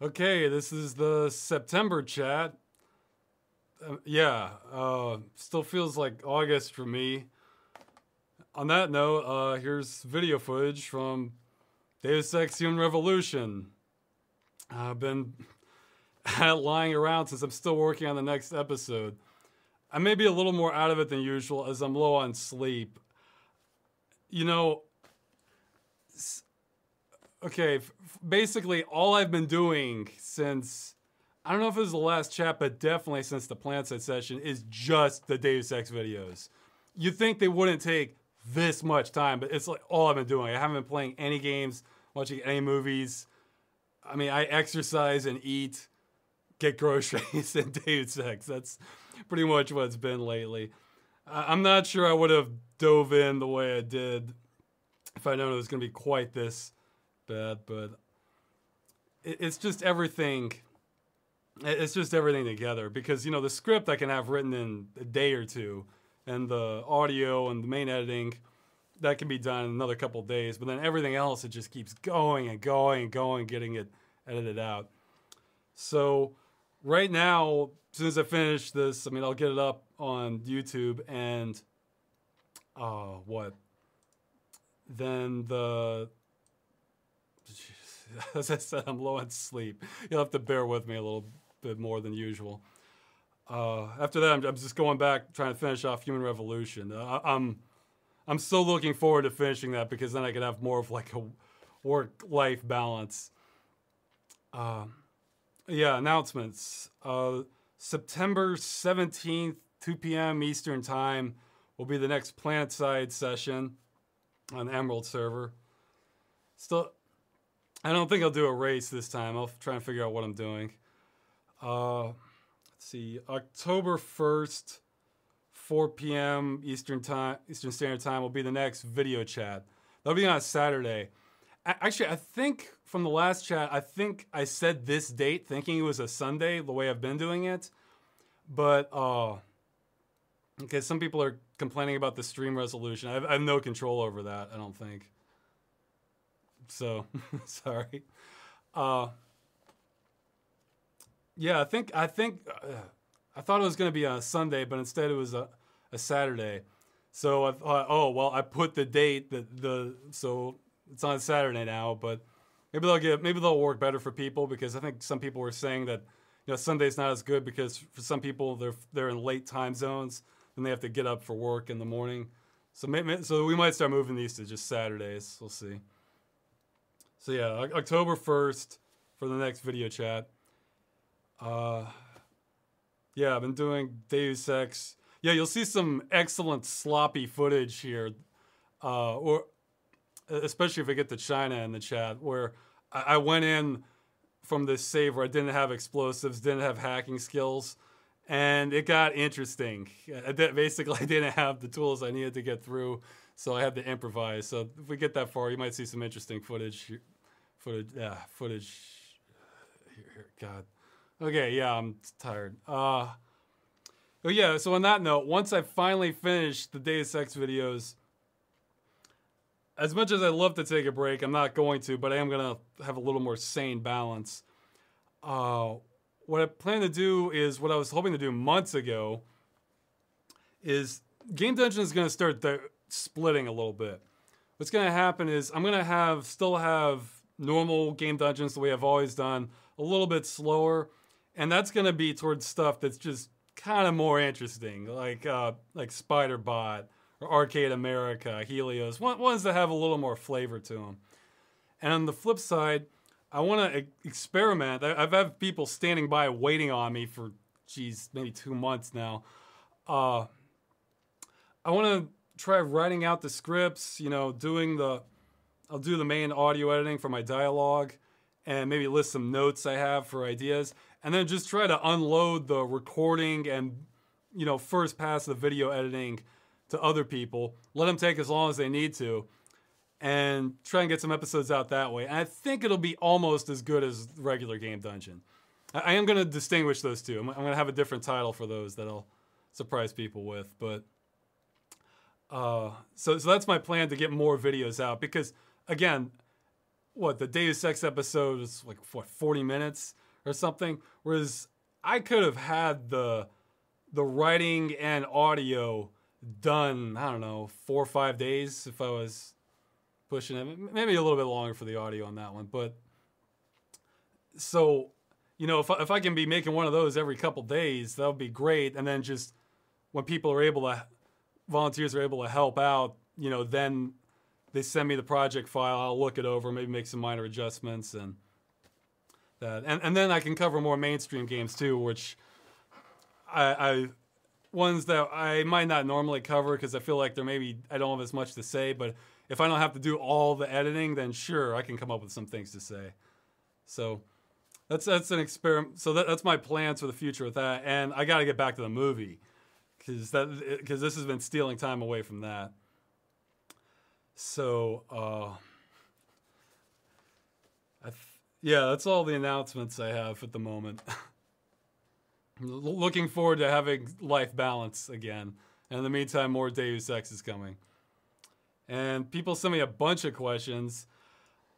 Okay, this is the September chat. Still feels like August for me. On that note, here's video footage from Deus Ex Human Revolution. I've been lying around since I'm still working on the next episode. I may be a little more out of it than usual as I'm low on sleep. You know, okay, basically all I've been doing since, I don't know if it was the last chat, but definitely since the Planetside session, is just the Deus Ex videos. You'd think they wouldn't take this much time, but it's like all I've been doing. I haven't been playing any games, watching any movies. I mean, I exercise and eat, get groceries, and Deus Ex. That's pretty much what it's been lately. I'm not sure I would have dove in the way I did if I'd known it was going to be quite this bad, but it's just everything. It's just everything together because, you know, the script I can have written in a day or two, and the audio and the main editing, that can be done in another couple days. But then everything else, it just keeps going and going and going, getting it edited out. So right now, as soon as I finish this, I mean, I'll get it up on YouTube and then as I said, I'm low on sleep. You'll have to bear with me a little bit more than usual. After that, I'm just going back, trying to finish off Human Revolution. I'm still looking forward to finishing that because then I can have more of like a work-life balance. Announcements. September 17th, 2 p.m. Eastern Time will be the next Planetside session on the Emerald server. Still, I don't think I'll do a race this time. I'll try and figure out what I'm doing. Let's see, October 1st, 4 p.m. Eastern Standard Time will be the next video chat. That'll be on a Saturday. Actually, I think from the last chat, I think I said this date thinking it was a Sunday, the way I've been doing it. But, okay, some people are complaining about the stream resolution. I have no control over that, I don't think. So, sorry. Yeah, I thought it was going to be on a Sunday, but instead it was a Saturday. So I thought, oh, well, I put the date so it's on Saturday now, but maybe they'll work better for people because I think some people were saying that, you know, Sunday's not as good because for some people they're in late time zones and they have to get up for work in the morning. So we might start moving these to just Saturdays. We'll see. So yeah, October 1st for the next video chat. Yeah, I've been doing Deus Ex. Yeah, you'll see some excellent sloppy footage here, or especially if I get to China in the chat, where I went in from this save where I didn't have explosives, didn't have hacking skills, and it got interesting. Basically, I didn't have the tools I needed to get through, so I had to improvise. So if we get that far, you might see some interesting footage. Here, God. Okay, yeah, I'm tired. Oh yeah, so on that note, once I finally finish the Deus Ex videos, as much as I'd love to take a break, I'm not going to, but I am going to have a little more sane balance. What I plan to do is, what I was hoping to do months ago, is Game Dungeon is going to start splitting a little bit. What's going to happen is I'm going to still have normal Game Dungeons the way I've always done, a little bit slower, and that's going to be towards stuff that's just kind of more interesting, like Spider-Bot or Arcade America, Helios, ones that have a little more flavor to them. And on the flip side, I want to experiment. I've had people standing by waiting on me for, maybe 2 months now. I want to try writing out the scripts, you know, I'll do the main audio editing for my dialogue and maybe list some notes I have for ideas, and then just try to unload the recording and, you know, first pass the video editing to other people, let them take as long as they need to, and try and get some episodes out that way. And I think it'll be almost as good as regular Game Dungeon. I am going to distinguish those two. I'm going to have a different title for those that I'll surprise people with. But so that's my plan, to get more videos out, because again, what, the Deus Ex episode is like, what, 40 minutes or something? Whereas I could have had the writing and audio done, I don't know, 4 or 5 days if I was pushing it. Maybe a little bit longer for the audio on that one. But so, you know, if I can be making one of those every couple days, that would be great. And then just when people are able to, volunteers are able to help out, you know, then they send me the project file. I'll look it over, maybe make some minor adjustments and that. And then I can cover more mainstream games too, which I ones that I might not normally cover because I feel like I don't have as much to say, but if I don't have to do all the editing, then sure, I can come up with some things to say. So that's an experiment. So that's my plans for the future with that. And I got to get back to the movie because this has been stealing time away from that. So yeah, that's all the announcements I have at the moment. Looking forward to having life balance again. And in the meantime, more Deus Ex is coming. And people sent me a bunch of questions.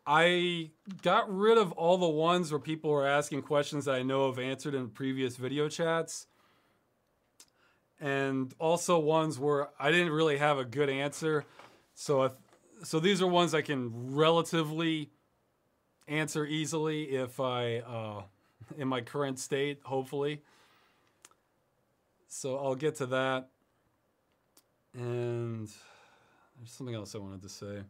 I got rid of all the ones where people were asking questions that I know have answered in previous video chats. And also ones where I didn't really have a good answer. So these are ones I can relatively answer easily if I, in my current state, hopefully. So I'll get to that. And there's something else I wanted to say.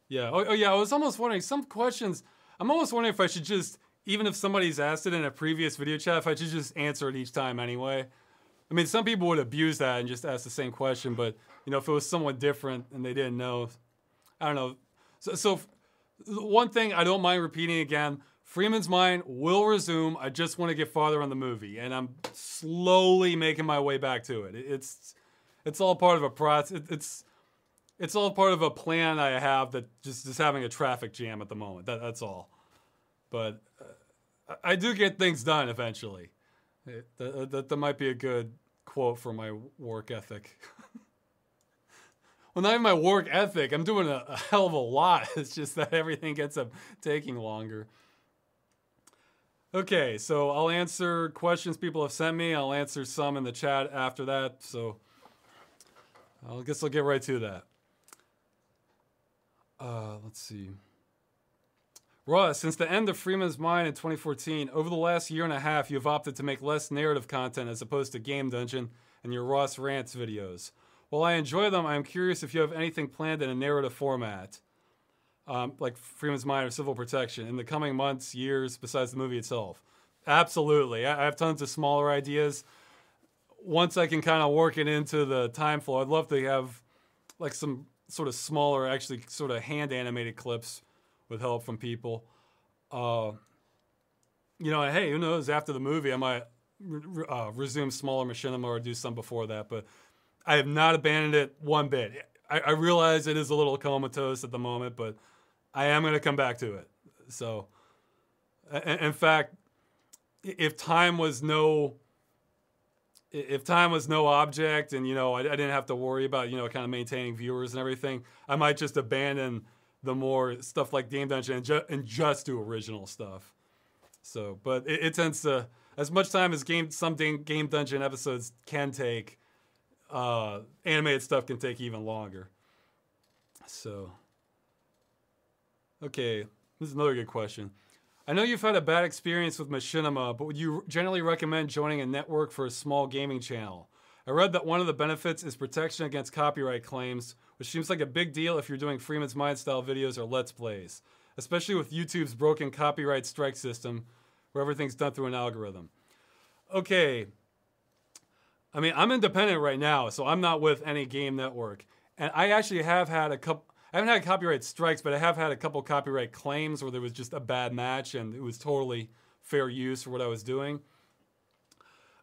Yeah. Oh yeah. I was almost wondering some questions. I'm almost wondering if I should just, even if somebody's asked it in a previous video chat, if I should just answer it each time anyway. I mean, some people would abuse that and just ask the same question, but you know, if it was someone different and they didn't know, I don't know. So one thing I don't mind repeating again, Freeman's Mind will resume. I just want to get farther on the movie, and I'm slowly making my way back to it. It's all part of a process. It's all part of a plan I have that just having a traffic jam at the moment. That's all. But I do get things done eventually. That might be a good quote for my work ethic. Well, not even my work ethic. I'm doing a hell of a lot. It's just that everything gets up taking longer. Okay, so I'll answer questions people have sent me. I'll answer some in the chat after that. So I guess I'll get right to that. Let's see. Ross, since the end of Freeman's Mind in 2014, over the last year and a half, you've opted to make less narrative content as opposed to Game Dungeon and your Ross Rants videos. While I enjoy them, I'm curious if you have anything planned in a narrative format, like Freeman's Mind or Civil Protection, in the coming months, years, besides the movie itself. Absolutely. I have tons of smaller ideas. Once I can kind of work it into the time flow, I'd love to have like some sort of smaller, actually sort of hand-animated clips with help from people. You know, hey, who knows, after the movie, I might resume smaller machinima or do some before that, but I have not abandoned it one bit. I realize it is a little comatose at the moment, but I am going to come back to it. So, in fact, if time was no object and, you know, I didn't have to worry about, you know, kind of maintaining viewers and everything, I might just abandon the more stuff like Game Dungeon and just do original stuff. So, but it tends to, as much time as some Game Dungeon episodes can take, animated stuff can take even longer. So, okay, this is another good question. I know you've had a bad experience with machinima, but would you generally recommend joining a network for a small gaming channel? I read that one of the benefits is protection against copyright claims, which seems like a big deal if you're doing Freeman's Mind style videos or Let's Plays, especially with YouTube's broken copyright strike system, where everything's done through an algorithm. Okay, I mean, I'm independent right now, so I'm not with any game network. And I actually have had a couple, I haven't had copyright strikes, but I have had a couple copyright claims where there was just a bad match and it was totally fair use for what I was doing.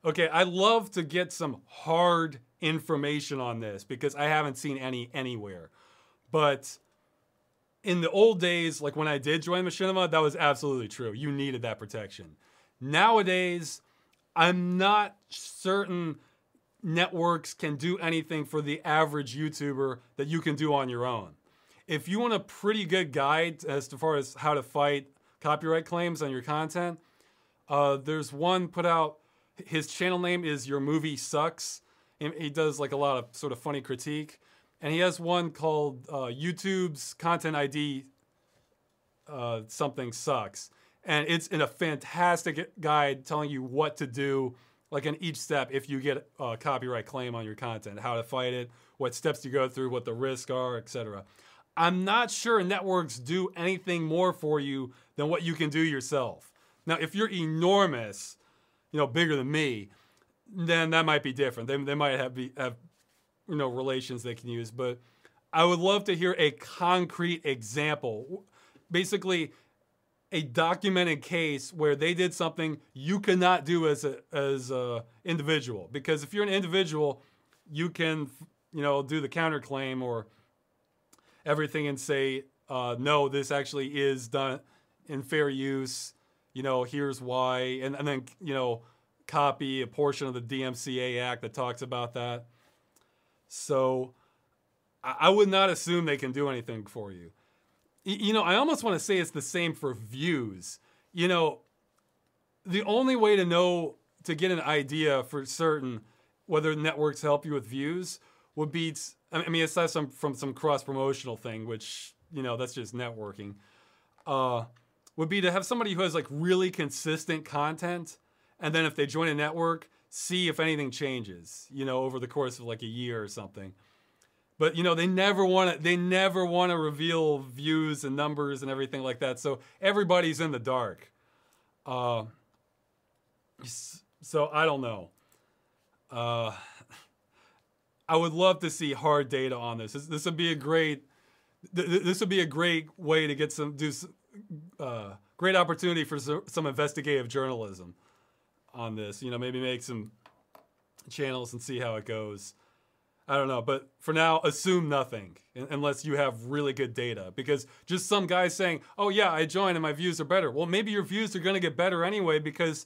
Okay, I'd love to get some hard information on this because I haven't seen any anywhere. But in the old days, like when I did join Machinima, that was absolutely true. You needed that protection. Nowadays, I'm not certain networks can do anything for the average YouTuber that you can do on your own. if you want a pretty good guide as far as how to fight copyright claims on your content, there's one put out. His channel name is Your Movie Sucks. And he does like a lot of sort of funny critique. And he has one called YouTube's Content ID something sucks. And it's in a fantastic guide telling you what to do, like in each step if you get a copyright claim on your content, how to fight it, what steps to go through, what the risks are, etc. I'm not sure networks do anything more for you than what you can do yourself. Now, if you're enormous, bigger than me, then that might be different. They might have relations they can use. But I would love to hear a concrete example, basically a documented case where they did something you cannot do as a individual. Because if you're an individual, you can do the counterclaim or everything and say, no, this actually is done in fair use. Here's why, and then copy a portion of the DMCA Act that talks about that. So I would not assume they can do anything for you. I almost want to say it's the same for views. The only way to get an idea for certain whether networks help you with views would be, aside from some cross-promotional thing, which, that's just networking, would be to have somebody who has like really consistent content. And then if they join a network, see if anything changes, over the course of like a year or something. But they never want to reveal views and numbers and everything like that. So everybody's in the dark. So I don't know. I would love to see hard data on this. This would be a great way to get great opportunity for some investigative journalism on this. Maybe make some channels and see how it goes. I don't know, but for now, assume nothing unless you have really good data. Because just some guy saying, oh yeah, I joined and my views are better. Well, maybe your views are going to get better anyway because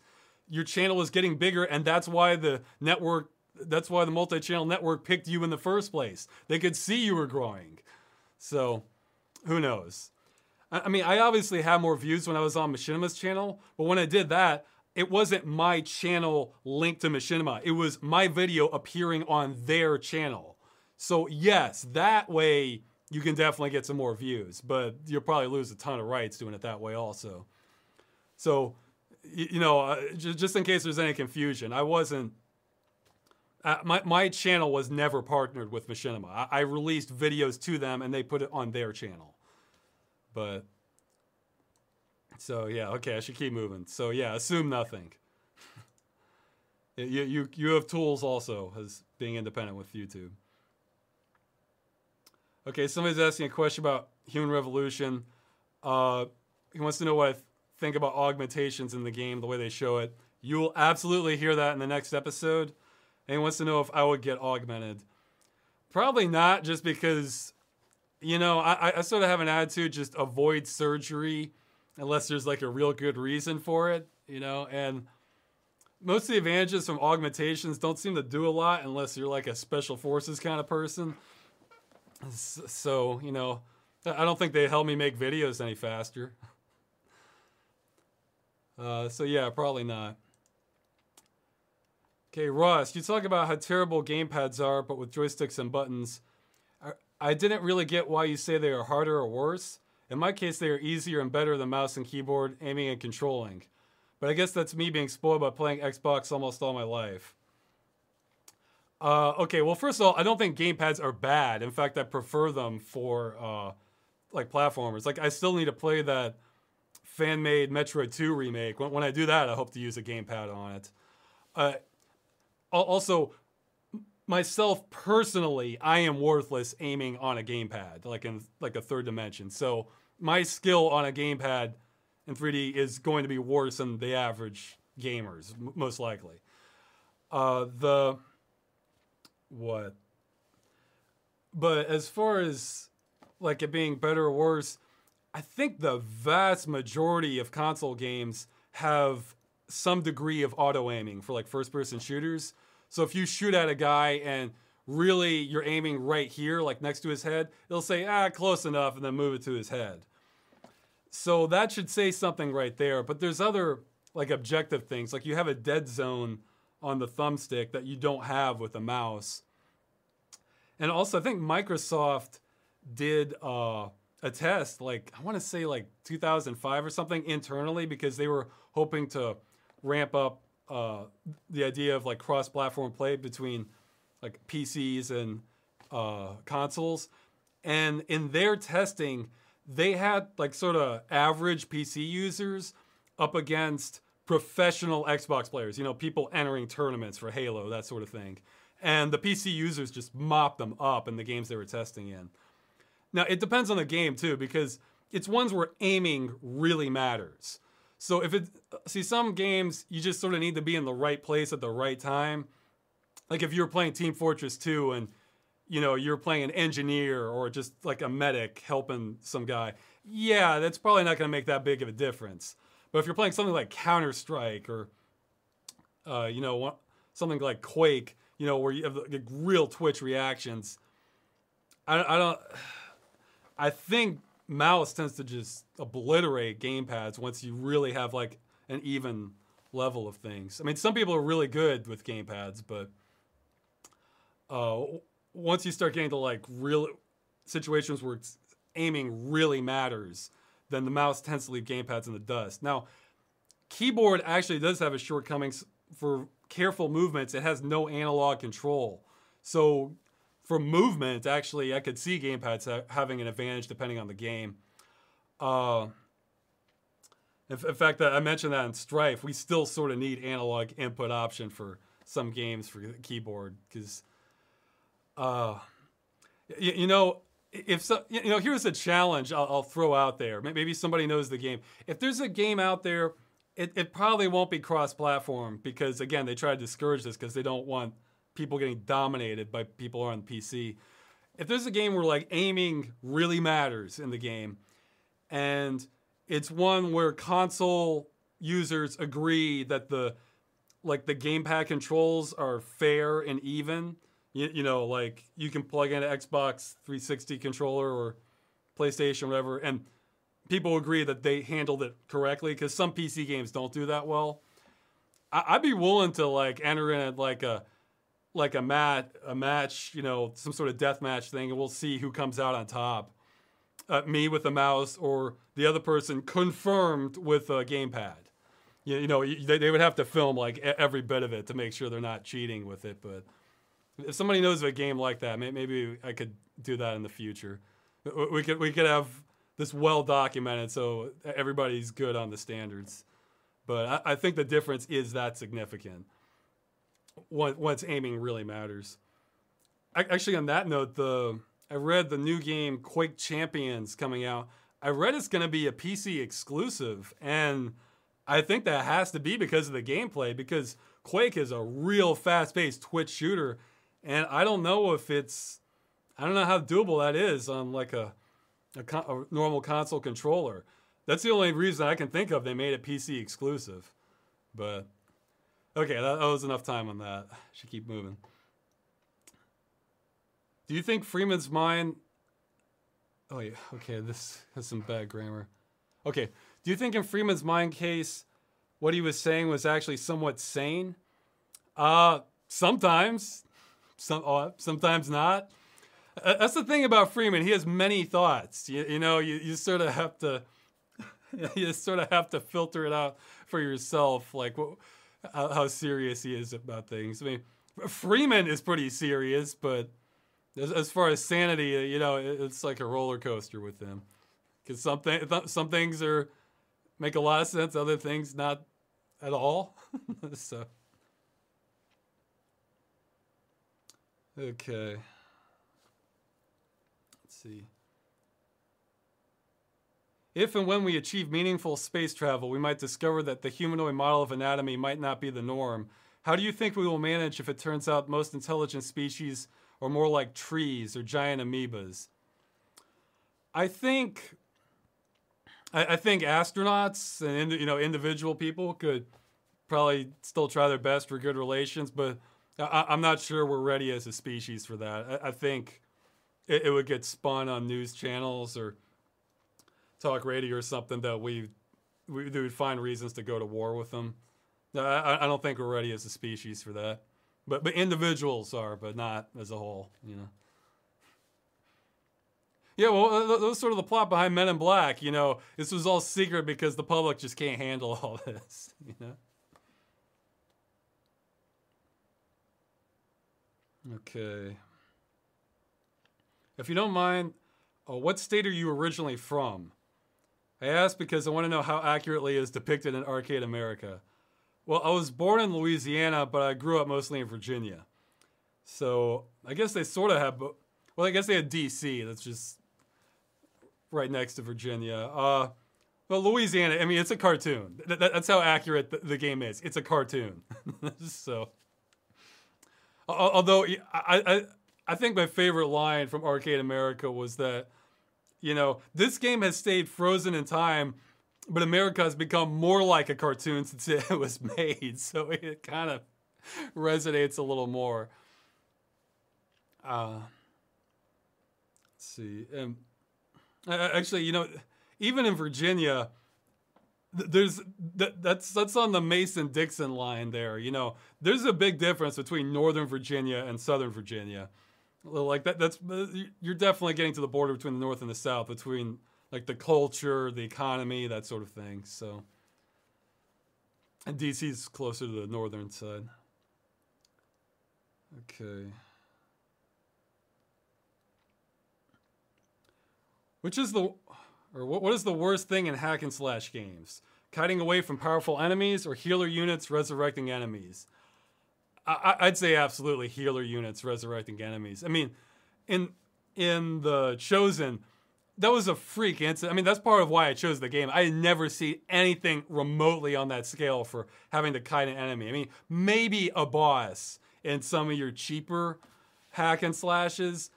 your channel is getting bigger, and that's why the multi-channel network picked you in the first place. They could see you were growing. So, who knows? I obviously had more views when I was on Machinima's channel, but when I did that, it wasn't my channel linked to Machinima. It was my video appearing on their channel. So yes, that way you can definitely get some more views, but you'll probably lose a ton of rights doing it that way also. So, just in case there's any confusion, I wasn't, my channel was never partnered with Machinima. I released videos to them and they put it on their channel. But, so yeah, okay, I should keep moving. So yeah, assume nothing. You have tools also as being independent with YouTube. Okay, somebody's asking a question about Human Revolution. He wants to know what I think about augmentations in the game, the way they show it. You will absolutely hear that in the next episode. And he wants to know if I would get augmented. Probably not, just because, I sort of have an attitude, just avoid surgery unless there's like a real good reason for it, and most of the advantages from augmentations don't seem to do a lot unless you're like a special forces kind of person. So, I don't think they help me make videos any faster. So yeah, probably not. Okay, Ross, you talk about how terrible gamepads are, but with joysticks and buttons. I didn't really get why you say they are harder or worse. In my case, they are easier and better than mouse and keyboard, aiming and controlling. But I guess that's me being spoiled by playing Xbox almost all my life. Okay, well, first of all, I don't think gamepads are bad. In fact, I prefer them for, like, platformers. Like, I still need to play that fan-made Metroid 2 remake. When I do that, I hope to use a gamepad on it. Also, myself personally, I am worthless aiming on a gamepad, like in like a third dimension. So my skill on a gamepad in 3D is going to be worse than the average gamers, most likely. But as far as like it being better or worse, I think the vast majority of console games have some degree of auto aiming for like first-person shooters. So if you shoot at a guy and really you're aiming right here, like next to his head, it'll say, close enough, and then move it to his head. So that should say something right there. But there's other like objective things, like you have a dead zone on the thumbstick that you don't have with a mouse. And also, I think Microsoft did a test, like I want to say like 2005 or something internally, because they were hoping to ramp up the idea of like cross-platform play between like PCs and consoles. And in their testing, they had like sort of average PC users up against professional Xbox players, you know, people entering tournaments for Halo, that sort of thing. And the PC users just mopped them up in the games they were testing in. Now, it depends on the game too, because it's ones where aiming really matters. So some games, you just sort of need to be in the right place at the right time. Like if you're playing Team Fortress 2 and, you know, you're playing an engineer or just like a medic helping some guy, yeah, that's probably not going to make that big of a difference. But if you're playing something like Counter-Strike or, you know, something like Quake, you know, where you have like real twitch reactions, I think mouse tends to just obliterate gamepads once you really have like an even level of things. I mean, some people are really good with gamepads, but once you start getting to like real situations where aiming really matters, then the mouse tends to leave gamepads in the dust. Now, keyboard actually does have its shortcomings for careful movements. It has no analog control. So for movement, actually, I could see gamepads having an advantage depending on the game. In fact, I mentioned that in Strife, we still sort of need analog input option for some games for the keyboard because, you know, here's a challenge I'll throw out there. Maybe somebody knows the game. If there's a game out there, it probably won't be cross-platform because, again, they try to discourage this because they don't want people getting dominated by people on the PC. If there's a game where like aiming really matters in the game, and it's one where console users agree that the gamepad controls are fair and even, you know, like you can plug in an Xbox 360 controller or PlayStation, whatever, and people agree that they handled it correctly because some PC games don't do that well. I'd be willing to like enter in like a match, you know, some sort of death match thing, and we'll see who comes out on top. Me with a mouse or the other person confirmed with a gamepad. You know, they would have to film like every bit of it to make sure they're not cheating with it. But if somebody knows of a game like that, maybe I could do that in the future. We could have this well documented so everybody's good on the standards. But I think the difference is that significant. Once aiming really matters. Actually, on that note, I read the new game Quake Champions coming out. I read it's going to be a PC exclusive, and I think that has to be because of the gameplay, because Quake is a real fast-paced twitch shooter, and I don't know how doable that is on like a normal console controller. That's the only reason I can think of they made it PC exclusive. But okay, that was enough time on that. Should keep moving. Do you think Freeman's mind... Oh, yeah. Okay, this has some bad grammar. Okay. Do you think in Freeman's mind case, what he was saying was actually somewhat sane? Sometimes. Sometimes not. That's the thing about Freeman. He has many thoughts. You sort of have to... You sort of have to filter it out for yourself, like how serious he is about things. I mean, Freeman is pretty serious, but as far as sanity, you know, it's like a roller coaster with him. Because some things make a lot of sense, other things not at all. So, okay. Let's see. If and when we achieve meaningful space travel, we might discover that the humanoid model of anatomy might not be the norm. How do you think we will manage if it turns out most intelligent species are more like trees or giant amoebas? I think astronauts and individual people could probably still try their best for good relations, but I'm not sure we're ready as a species for that. I think it would get spun on news channels or talk radio or something that we would find reasons to go to war with them. I don't think we're ready as a species for that. But individuals are, but not as a whole, you know. Yeah, well, that was sort of the plot behind Men in Black, you know. This was all secret because the public just can't handle all this, you know. Okay. If you don't mind, what state are you originally from? I ask because I want to know how accurately it is depicted in Arcade America. Well, I was born in Louisiana, but I grew up mostly in Virginia. So I guess they sort of have, well, I guess they had D.C. That's just right next to Virginia. Well, Louisiana, I mean, it's a cartoon. That's how accurate the game is. It's a cartoon. So, although I think my favorite line from Arcade America was that, you know, this game has stayed frozen in time, but America has become more like a cartoon since it was made. So it kind of resonates a little more. Let's see. Actually, you know, even in Virginia, that's on the Mason-Dixon line there. You know, there's a big difference between Northern Virginia and Southern Virginia. Like that's you're definitely getting to the border between the North and the South, between like the culture, the economy, that sort of thing. So, and DC's closer to the northern side. Okay. What is the worst thing in hack and slash games? Kiting away from powerful enemies or healer units resurrecting enemies? I'd say absolutely healer units resurrecting enemies. I mean, in the Chosen, that was a freak incident. I mean, that's part of why I chose the game. I had never seen anything remotely on that scale for having to kite an enemy. I mean, maybe a boss in some of your cheaper hack and slashes.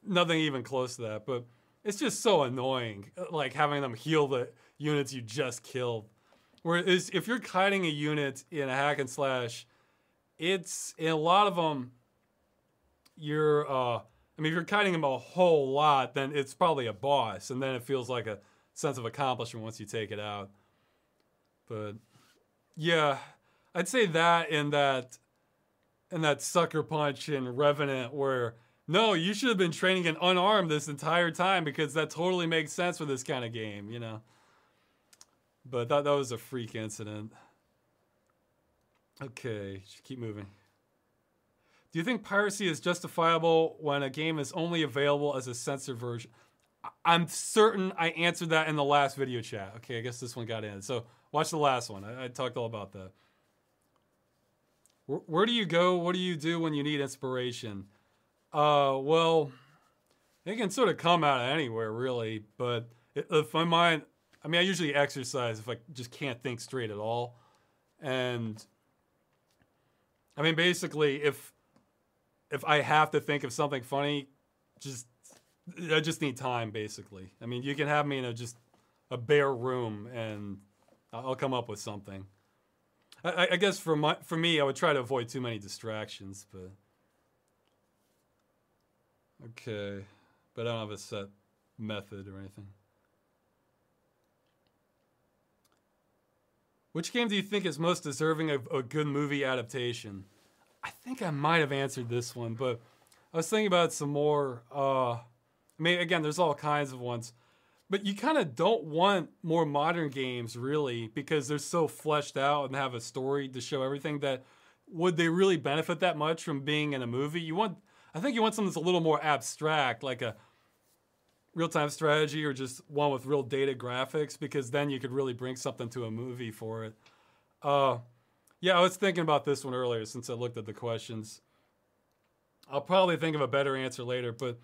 Nothing even close to that, but it's just so annoying, like having them heal the units you just killed. Whereas if you're kiting a unit in a hack and slash, it's, in a lot of them, you're, I mean, if you're kiting them a whole lot, then it's probably a boss, and then it feels like a sense of accomplishment once you take it out. But, yeah, I'd say that in that Sucker Punch in Revenant where, no, you should have been training an unarmed this entire time because that totally makes sense for this kind of game, you know. But that was a freak incident. Okay, should keep moving. Do you think piracy is justifiable when a game is only available as a censored version? I'm certain I answered that in the last video chat. Okay, I guess this one got in. So watch the last one. I talked all about that. Where do you go? What do you do when you need inspiration? Well, it can sort of come out of anywhere, really. But if my mind, I mean, I usually exercise if I just can't think straight at all. And I mean, basically, if I have to think of something funny, I just need time, basically. I mean, you can have me in just a bare room, and I'll come up with something. I guess for me, I would try to avoid too many distractions, but okay. But I don't have a set method or anything. Which game do you think is most deserving of a good movie adaptation? I think I might have answered this one, but I was thinking about some more. I mean, again, there's all kinds of ones. But you kind of don't want more modern games, really, because they're so fleshed out and have a story to show everything that would they really benefit that much from being in a movie? I think you want something that's a little more abstract, like a real-time strategy or just one with real data graphics, because then you could really bring something to a movie for it. Yeah, I was thinking about this one earlier since I looked at the questions. I'll probably think of a better answer later, but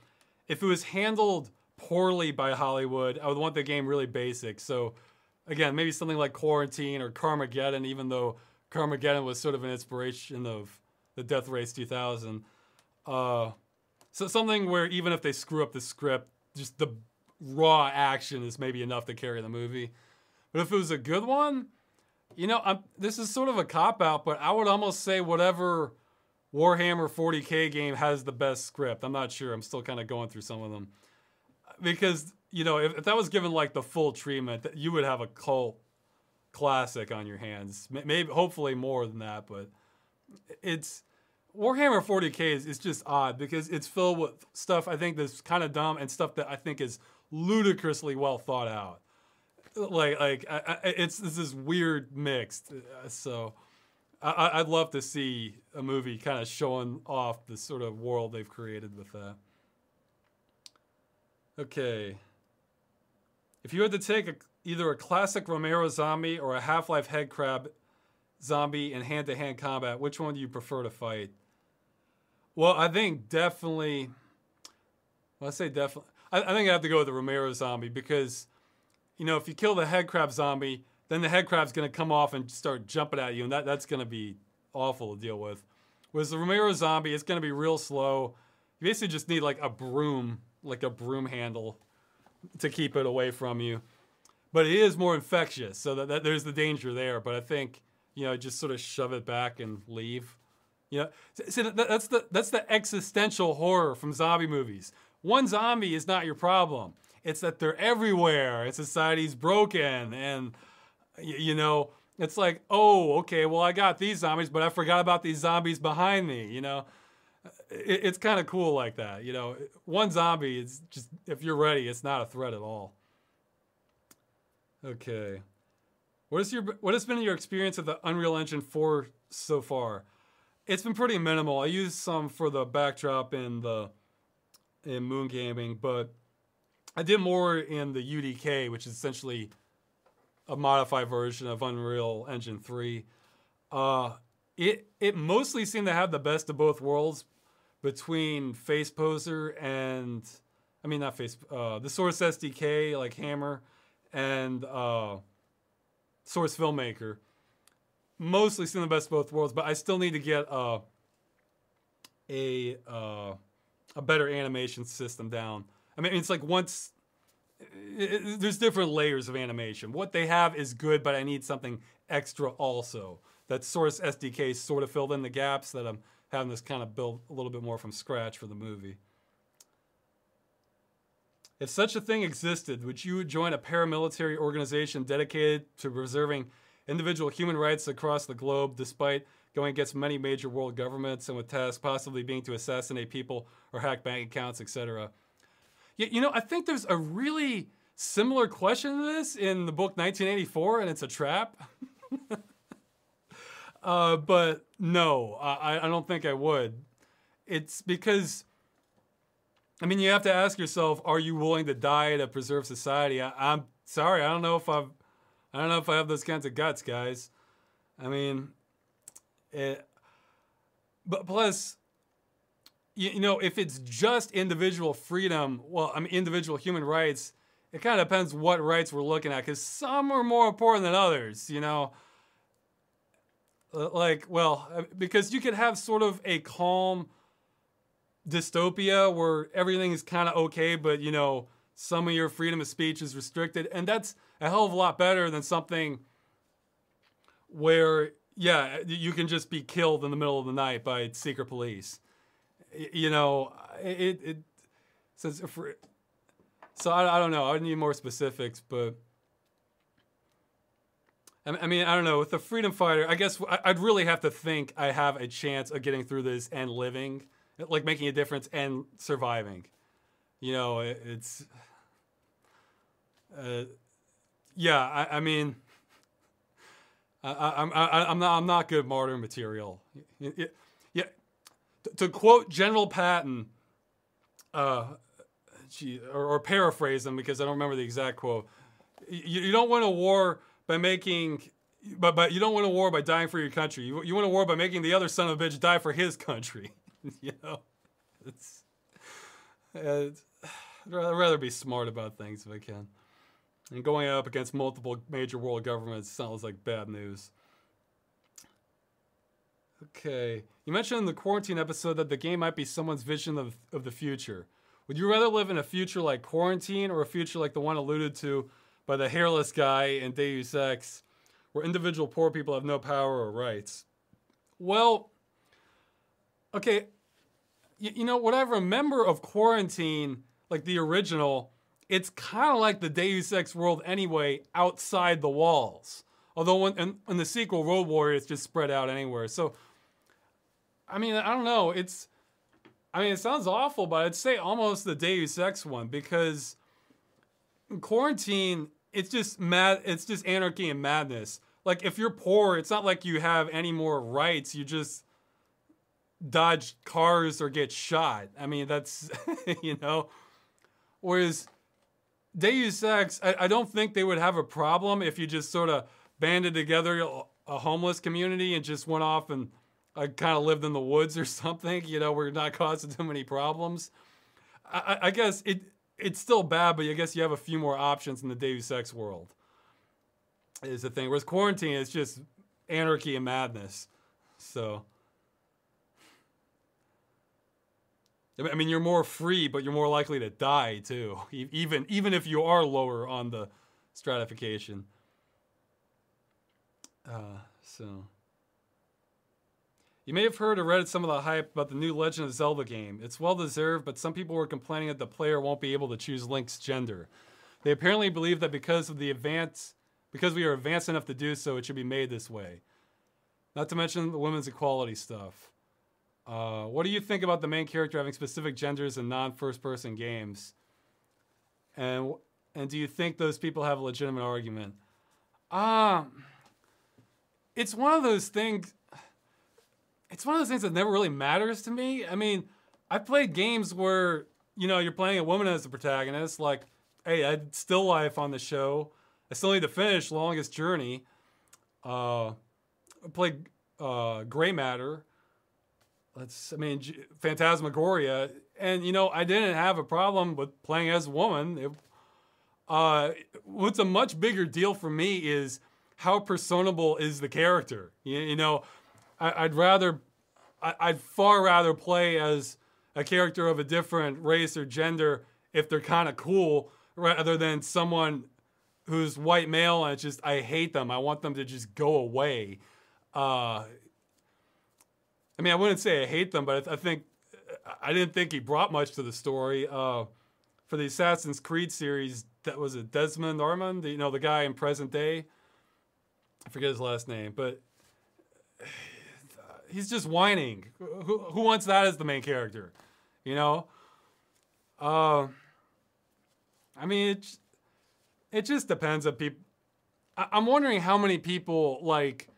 if it was handled poorly by Hollywood, I would want the game really basic. So, again, maybe something like Quarantine or Carmageddon, even though Carmageddon was sort of an inspiration of the Death Race 2000. So something where even if they screw up the script, just the raw action is maybe enough to carry the movie. But if it was a good one, you know, this is sort of a cop-out, but I would almost say whatever Warhammer 40K game has the best script. I'm not sure. I'm still kind of going through some of them. Because, you know, if that was given like the full treatment, you would have a cult classic on your hands. Maybe, hopefully more than that, but it's... Warhammer 40K is just odd because it's filled with stuff I think that's kind of dumb and stuff that I think is ludicrously well thought out. It's this weird mix. So I'd love to see a movie kind of showing off the sort of world they've created with that. Okay. If you had to take either a classic Romero zombie or a Half-Life headcrab zombie in hand-to-hand combat, which one do you prefer to fight? Well, I think definitely... Well, I say definitely... I think I have to go with the Romero zombie because, you know, if you kill the headcrab zombie, then the headcrab's going to come off and start jumping at you, and that's going to be awful to deal with. Whereas the Romero zombie, it's going to be real slow. You basically just need like a broom handle to keep it away from you. But it is more infectious, so that there's the danger there. But I think, you know, just sort of shove it back and leave. You know, see, that's the existential horror from zombie movies. One zombie is not your problem. It's that they're everywhere, and society's broken, and, you know, it's like, oh, okay, well, I got these zombies, but I forgot about these zombies behind me, you know? It's kind of cool like that, you know? One zombie is just, if you're ready, it's not a threat at all. Okay. What has been your experience of the Unreal Engine 4 so far? It's been pretty minimal. I used some for the backdrop in Moon Gaming, but I did more in the UDK, which is essentially a modified version of Unreal Engine 3. It mostly seemed to have the best of both worlds between Face Poser and, I mean, not Face, the Source SDK, like Hammer, and Source Filmmaker. Mostly seemed the best of both worlds, but I still need to get a better animation system down. I mean, it's like there's different layers of animation. What they have is good, but I need something extra also. That Source SDK sort of filled in the gaps that I'm having this kind of build a little bit more from scratch for the movie. If such a thing existed, would you join a paramilitary organization dedicated to preserving individual human rights across the globe, despite going against many major world governments and with tasks possibly being to assassinate people or hack bank accounts, etc.? You know, I think there's a really similar question to this in the book 1984, and it's a trap. But no, I don't think I would. It's because, I mean, you have to ask yourself, are you willing to die to preserve society? I'm sorry, I don't know if I have those kinds of guts, guys. I mean, but plus, you know, if it's just individual freedom, well, I mean, individual human rights, it kind of depends what rights we're looking at, because some are more important than others, you know? Like, well, because you could have sort of a calm dystopia where everything is kind of okay, but, you know, some of your freedom of speech is restricted, and that's a hell of a lot better than something where, yeah, you can just be killed in the middle of the night by secret police. You know, so I don't know. I would need more specifics, but I mean, I don't know. With the freedom fighter, I guess I'd really have to think I have a chance of getting through this and living, like making a difference and surviving. You know, yeah. I mean, I'm not good martyr material. Yeah. To quote General Patton, or paraphrase him because I don't remember the exact quote. You don't win a war by making, but you don't win a war by dying for your country. You win a war by making the other son of a bitch die for his country. You know, I'd rather be smart about things if I can. And going up against multiple major world governments sounds like bad news. Okay. You mentioned in the quarantine episode that the game might be someone's vision of the future. Would you rather live in a future like Quarantine or a future like the one alluded to by the hairless guy in Deus Ex, where individual poor people have no power or rights? Well, okay, you know, what I remember of Quarantine, like the original, it's kind of like the Deus Ex world anyway, outside the walls. Although in the sequel, Road Warrior, it's just spread out anywhere. So, I mean, I don't know. It sounds awful, but I'd say almost the Deus Ex one, because in Quarantine, it's just mad. It's just anarchy and madness. Like, if you're poor, it's not like you have any more rights. You just dodge cars or get shot. I mean, that's, you know. Whereas Deus Ex, I don't think they would have a problem if you just sort of banded together a homeless community and just went off and kind of lived in the woods or something, you know, where you're not causing too many problems. I guess it's still bad, but I guess you have a few more options in the Deus Ex world, is the thing. Whereas Quarantine is just anarchy and madness. So, I mean, you're more free, but you're more likely to die too, even if you are lower on the stratification. So, you may have heard or read some of the hype about the new Legend of Zelda game. It's well deserved, but some people were complaining that the player won't be able to choose Link's gender. They apparently believe that because we are advanced enough to do so, it should be made this way. Not to mention the women's equality stuff. What do you think about the main character having specific genders in non-first-person games? And do you think those people have a legitimate argument? It's one of those things. It's one of those things that never really matters to me. I mean, I played games where, you know, you're playing a woman as the protagonist. Like, hey, I had Still Life on the show. I still need to finish Longest Journey. I played Gray Matter. Phantasmagoria. And, you know, I didn't have a problem with playing as a woman. What's a much bigger deal for me is how personable is the character. You know, I'd far rather play as a character of a different race or gender if they're kind of cool, rather than someone who's white male and it's just, I hate them. I want them to just go away. I mean, I wouldn't say I hate them, but I didn't think he brought much to the story. For the Assassin's Creed series, that was it, Desmond Armand, you know, the guy in present day. I forget his last name, but he's just whining. Who wants that as the main character? You know? I mean, it just depends on people. I'm wondering how many people, like,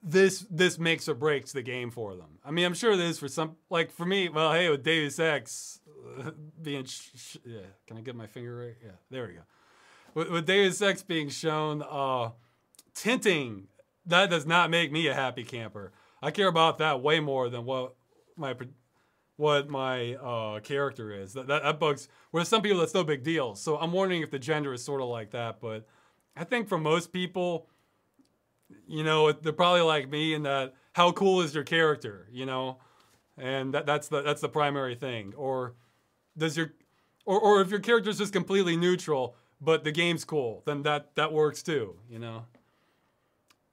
this makes or breaks the game for them. I mean, I'm sure it is for some. Like, for me, well, hey, with Deus Ex being... yeah, can I get my finger right? Yeah, there we go. With Deus Ex being shown, tinting, that does not make me a happy camper. I care about that way more than what my character is. That bugs. Whereas some people, that's no big deal. So I'm wondering if the gender is sort of like that. But I think for most people, you know, they're probably like me in that, how cool is your character, you know, and that's the primary thing. Or if your character is just completely neutral, but the game's cool, then that works too, you know.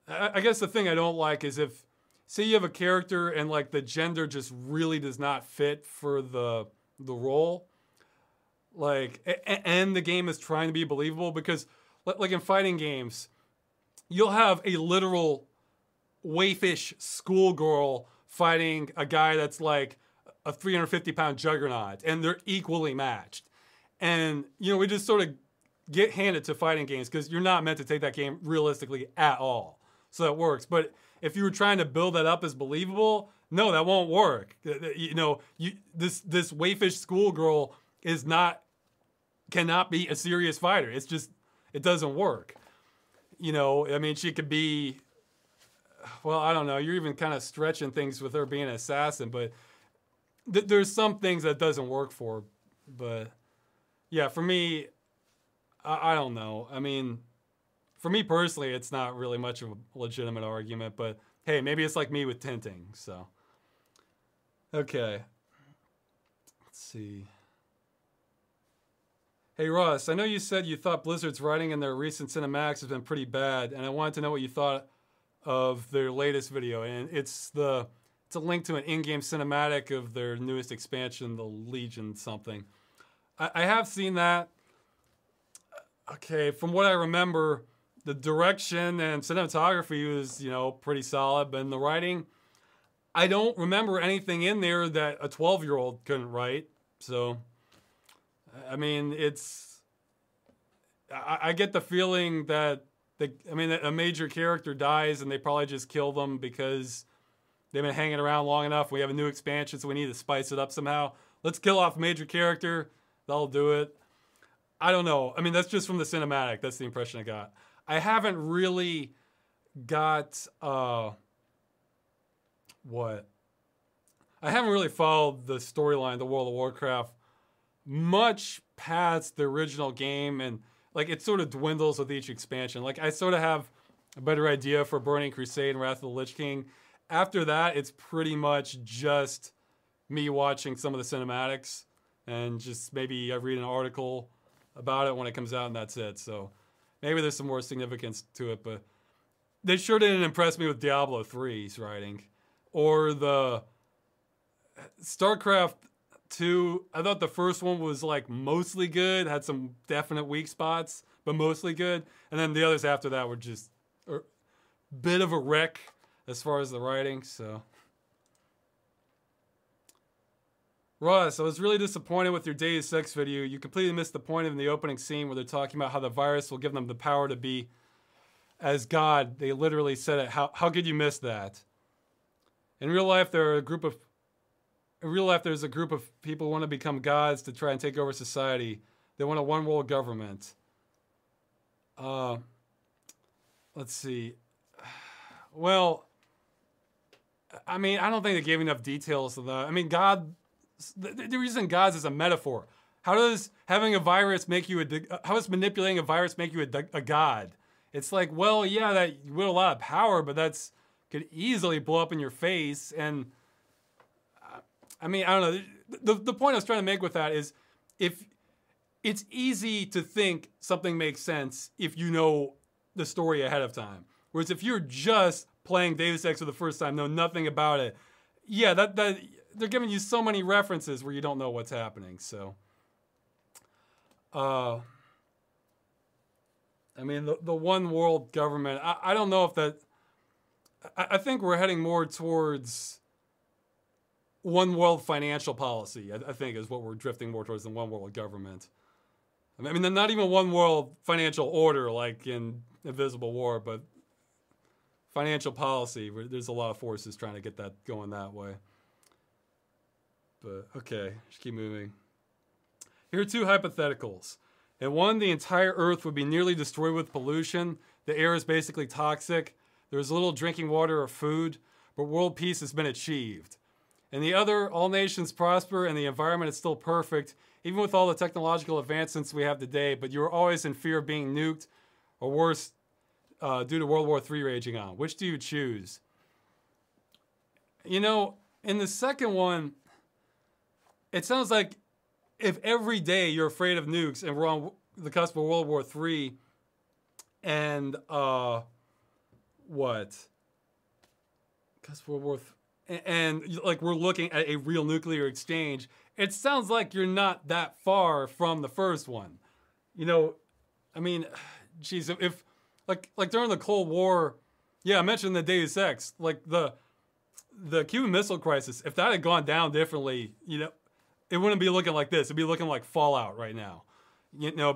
I guess the thing I don't like is if, say you have a character and like the gender just really does not fit for the role, like, and the game is trying to be believable, because like in fighting games, you'll have a literal waifish schoolgirl fighting a guy that's like a 350-pound juggernaut, and they're equally matched. And, you know, we just sort of get handed to fighting games because you're not meant to take that game realistically at all. So that works. But if you were trying to build that up as believable, no, that won't work. You know, this waifish schoolgirl cannot be a serious fighter. It's just, it doesn't work. You know, I mean, she could be, well, I don't know. You're even kind of stretching things with her being an assassin, but there's some things that doesn't work for. But yeah, for me, I don't know. I mean, for me personally, it's not really much of a legitimate argument, but hey, maybe it's like me with tinting, so. Okay. Let's see. Hey Ross, I know you said you thought Blizzard's writing in their recent cinematics has been pretty bad, and I wanted to know what you thought of their latest video, and it's the it's a link to an in-game cinematic of their newest expansion, the Legion something. I have seen that. Okay, from what I remember, the direction and cinematography was, pretty solid, but in the writing, I don't remember anything in there that a 12-year-old couldn't write. So, I mean, I get the feeling that that a major character dies and they probably just kill them because they've been hanging around long enough. We have a new expansion, so we need to spice it up somehow. Let's kill off a major character. That'll do it. I don't know. I mean, that's just from the cinematic. That's the impression I got. I haven't really got what? I haven't really followed the storyline, the World of Warcraft, much past the original game, and it sort of dwindles with each expansion. I sort of have a better idea for Burning Crusade and Wrath of the Lich King. After that, it's pretty much just me watching some of the cinematics and just maybe I read an article about it when it comes out, and that's it. So maybe there's some more significance to it, but they sure didn't impress me with Diablo 3's writing. Or the StarCraft 2, I thought the first one was mostly good, had some definite weak spots, but mostly good. And then the others after that were just a bit of a wreck as far as the writing, so. Ross, I was really disappointed with your Deus Ex video. You completely missed the point in the opening scene where they're talking about how the virus will give them the power to be as God. They literally said it. How could you miss that? In real life, there's a group of people who want to become gods to try and take over society. They want a one world government. Let's see. Well, I mean, I don't think they gave enough details to that. I mean, God. The reason gods is a metaphor. How does having a virus make you how does manipulating a virus make you a god? It's well, yeah, that you wield a lot of power, but that's could easily blow up in your face. And I mean, I don't know. The point I was trying to make with that is, if it's easy to think something makes sense if you know the story ahead of time. Whereas if you're just playing Deus Ex for the first time, know nothing about it, yeah, that they're giving you so many references where you don't know what's happening. So, I mean, the one world government, I don't know if that, I think we're heading more towards one world financial policy, I think is what we're drifting more towards than one world government. I mean, not even one world financial order like in Invisible War, but financial policy. There's a lot of forces trying to get that going that way. But, okay, just keep moving. Here are two hypotheticals. In one, the entire Earth would be nearly destroyed with pollution. The air is basically toxic. There's little drinking water or food, but world peace has been achieved. In the other, all nations prosper and the environment is still perfect, even with all the technological advancements we have today, but you're always in fear of being nuked, or worse, due to World War III raging on. Which do you choose? In the second one, it sounds like if every day you're afraid of nukes and we're on the cusp of World War III and, Cusp of World War and we're looking at a real nuclear exchange, it sounds like you're not that far from the first one. I mean, geez, if during the Cold War, yeah, I mentioned the Deus Ex, the Cuban Missile Crisis, if that had gone down differently, it wouldn't be looking like this. It'd be looking like Fallout right now.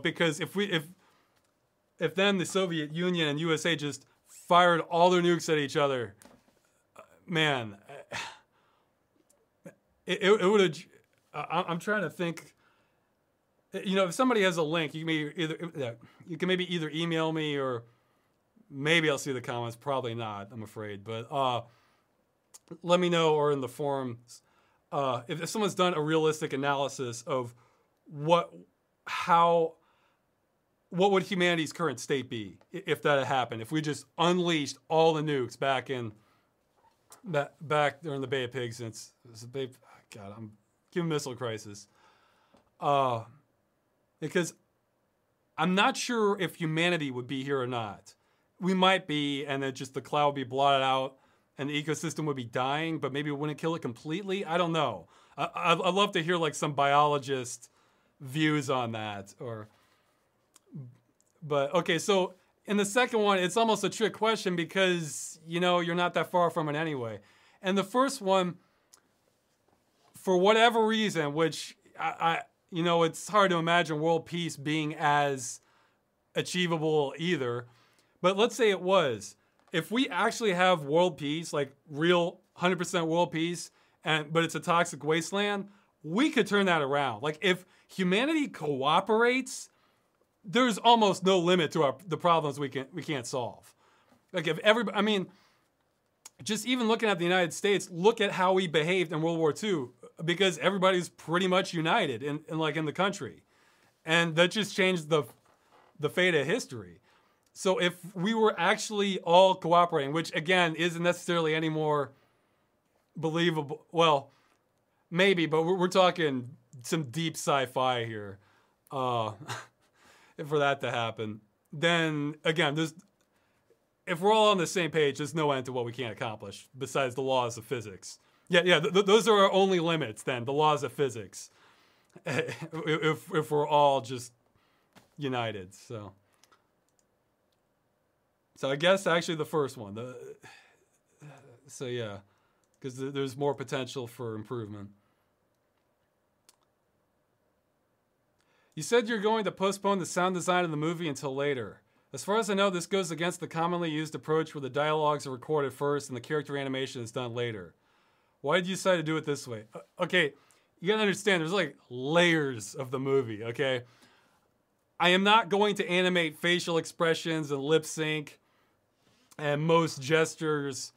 Because if then the Soviet Union and USA just fired all their nukes at each other, man, it would have. I'm trying to think. If somebody has a link, you can maybe either email me or maybe I'll see the comments. Probably not, I'm afraid. But let me know, or in the forums, if someone's done a realistic analysis of what would humanity's current state be if that had happened? If we just unleashed all the nukes back during the Bay of Pigs, Cuban Missile Crisis. Because I'm not sure if humanity would be here or not. We might be, and then just the cloud would be blotted out, and the ecosystem would be dying, but maybe it wouldn't kill it completely. I don't know. I'd love to hear like some biologist views on that. But okay, so in the second one, it's almost a trick question because, you know, you're not that far from it anyway. And the first one, for whatever reason, which you know, it's hard to imagine world peace being as achievable either. But let's say it was. If we actually have world peace, like real 100% world peace, but it's a toxic wasteland, we could turn that around. Like if humanity cooperates, there's almost no limit to the problems we can't solve. Like if everybody, I mean, just even looking at the United States, look at how we behaved in World War II, because everybody's pretty much united in the country, and that just changed the fate of history. So if we were actually all cooperating, which again isn't necessarily any more believable, well, maybe, but we're talking some deep sci-fi here, for that to happen, then again, if we're all on the same page, there's no end to what we can't accomplish besides the laws of physics. Those are our only limits then, the laws of physics, if we're all just united, So I guess actually the first one. So yeah, because there's more potential for improvement. You said you're going to postpone the sound design of the movie until later. As far as I know, this goes against the commonly used approach where the dialogues are recorded first and the character animation is done later. Why did you decide to do it this way? Okay, you gotta understand, there's like layers of the movie, okay? I am not going to animate facial expressions and lip sync and most gestures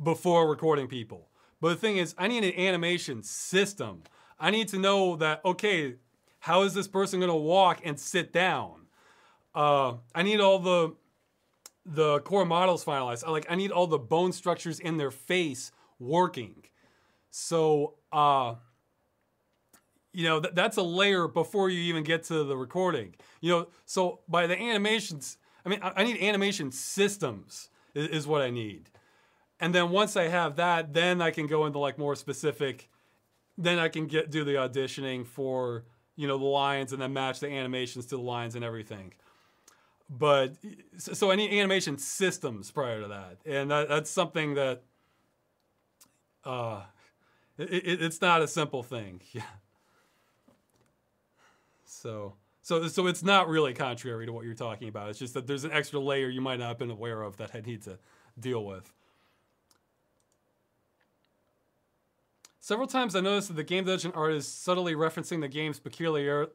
before recording people. But the thing is, I need an animation system. I need to know that, okay, how is this person gonna walk and sit down? I need all the core models finalized. I need all the bone structures in their face working. So, you know, that's a layer before you even get to the recording. You know, so by the animations, I need animation systems is what I need. And then once I have that, then I can go into like more specific, then I can do the auditioning for, you know, the lines and then match the animations to the lines and everything. But, so I need animation systems prior to that. And that's something that, it's not a simple thing. Yeah. So it's not really contrary to what you're talking about. It's just that there's an extra layer you might not have been aware of that I need to deal with. Several times I noticed that the game dungeon art is subtly referencing the game's peculiar.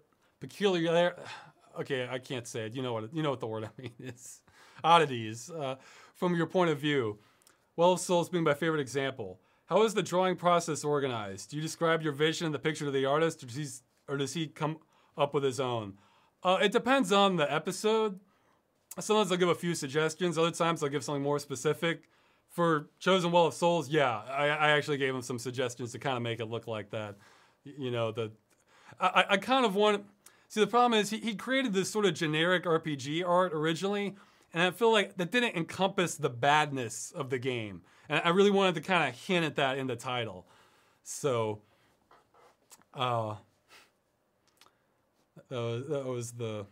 Okay, I can't say it. You know what the word I mean is. Oddities. From your point of view. Well of Souls being my favorite example. How is the drawing process organized? Do you describe your vision and the picture to the artist, or does he come up with his own? It depends on the episode. Sometimes I'll give a few suggestions. Other times I'll give something more specific. For Chosen Well of Souls, yeah, I actually gave him some suggestions to kind of make it look like that. You know, I kind of want... See, the problem is he created this sort of generic RPG art originally, and I feel like that didn't encompass the badness of the game. And I really wanted to kind of hint at that in the title. So, that was the...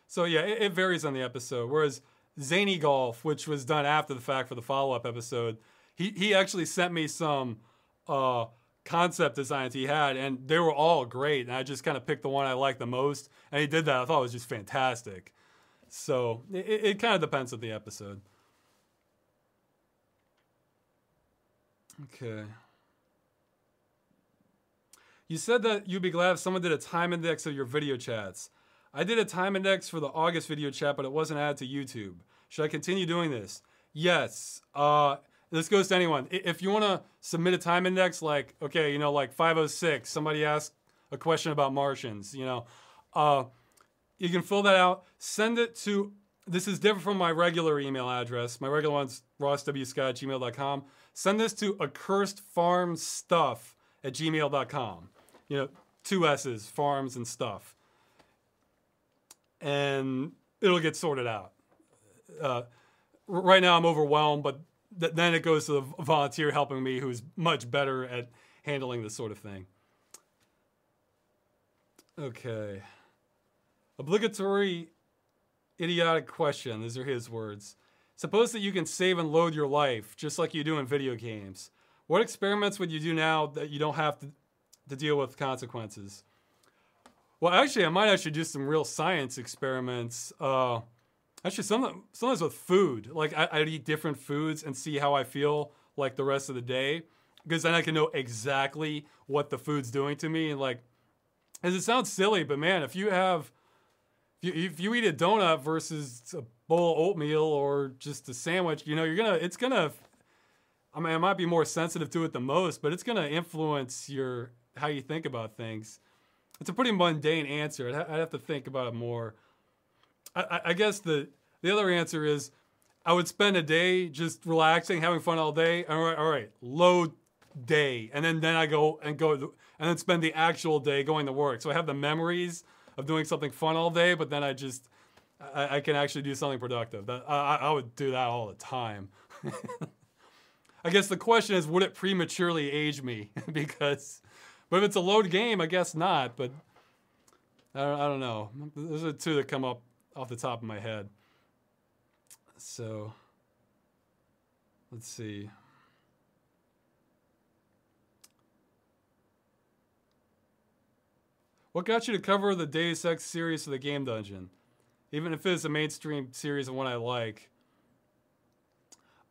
So yeah, it varies on the episode. Whereas Zany Golf, which was done after the fact for the follow-up episode, he actually sent me some concept designs he had, and they were all great, and I just kind of picked the one I liked the most, and he did that. I thought it was just fantastic. So it kind of depends on the episode. Okay. You said that you'd be glad if someone did a time index of your video chats. I did a time index for the August video chat, but it wasn't added to YouTube. Should I continue doing this? Yes. This goes to anyone. If you want to submit a time index, like, okay, you know, like 506, somebody asked a question about Martians, you know, you can fill that out. Send it to, this is different from my regular email address. My regular one's rosswscott@gmail.com. Send this to accursed@gmail.com. You know, 2 S's, farms and stuff. And it'll get sorted out. right now I'm overwhelmed, but then it goes to the volunteer helping me who's much better at handling this sort of thing. Okay. Obligatory idiotic question. These are his words. Suppose that you can save and load your life, just like you do in video games. What experiments would you do now that you don't have to deal with consequences? Well, actually, I might actually do some real science experiments. Actually, sometimes with food. Like, I'd eat different foods and see how I feel, like, the rest of the day. Because then I can know exactly what the food's doing to me. And, like, as it sounds silly, but man, if you eat a donut versus a bowl of oatmeal or just a sandwich, you know, I mean, I might be more sensitive to it than most, but it's gonna influence how you think about things. It's a pretty mundane answer. I'd have to think about it more. I guess the other answer is I would spend a day just relaxing, having fun all day. All right, load day, and then I go and then spend the actual day going to work. So I have the memories of doing something fun all day, but then I can actually do something productive. I would do that all the time. I guess the question is, would it prematurely age me? But if it's a load game, I guess not. But I don't know. Those are the two that come up off the top of my head. So let's see. What got you to cover the Deus Ex series for the Game Dungeon? Even if it's a mainstream series and one I like.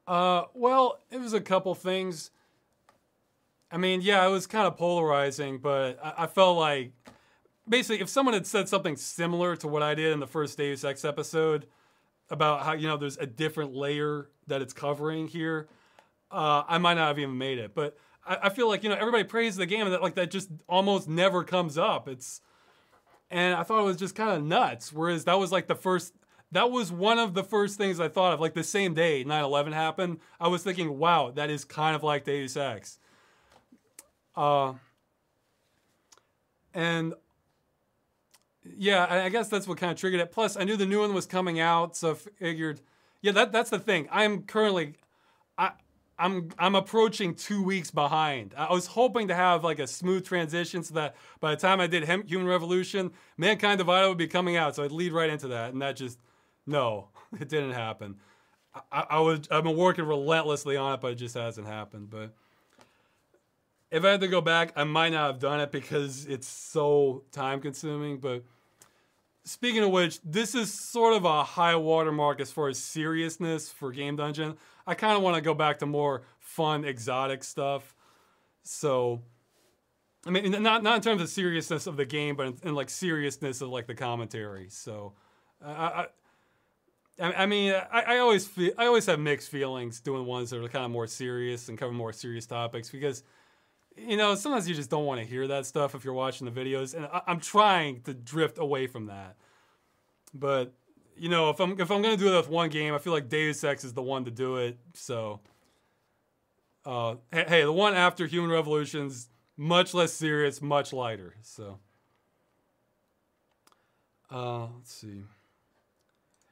Well, it was a couple things. I mean, yeah, it was kind of polarizing, but I felt like, basically, if someone had said something similar to what I did in the first Deus Ex episode, about how, you know, there's a different layer that it's covering here, I might not have even made it. But I feel like, you know, everybody praises the game, and that just almost never comes up. And I thought it was just kind of nuts. Whereas that was one of the first things I thought of. Like the same day 9/11 happened, I was thinking, wow, that is kind of like Deus Ex. And yeah, I guess that's what kind of triggered it. Plus, I knew the new one was coming out, so I figured, yeah, that's the thing. I'm approaching 2 weeks behind. I was hoping to have like a smooth transition so that by the time I did Human Revolution, Mankind Divided would be coming out, so I'd lead right into that, and that just, no, it didn't happen. I've been working relentlessly on it, but it just hasn't happened. But if I had to go back, I might not have done it because it's so time consuming. But speaking of which, this is sort of a high watermark as far as seriousness for Game Dungeon. I kind of want to go back to more fun, exotic stuff. So, I mean, not in terms of seriousness of the game, but in like seriousness of like the commentary. So, I always have mixed feelings doing ones that are kind of more serious and cover more serious topics because, you know, sometimes you just don't want to hear that stuff if you're watching the videos, and I'm trying to drift away from that. But, you know, if I'm gonna do that with one game, I feel like Deus Ex is the one to do it. So, hey, the one after Human Revolution's much less serious, much lighter. So, let's see.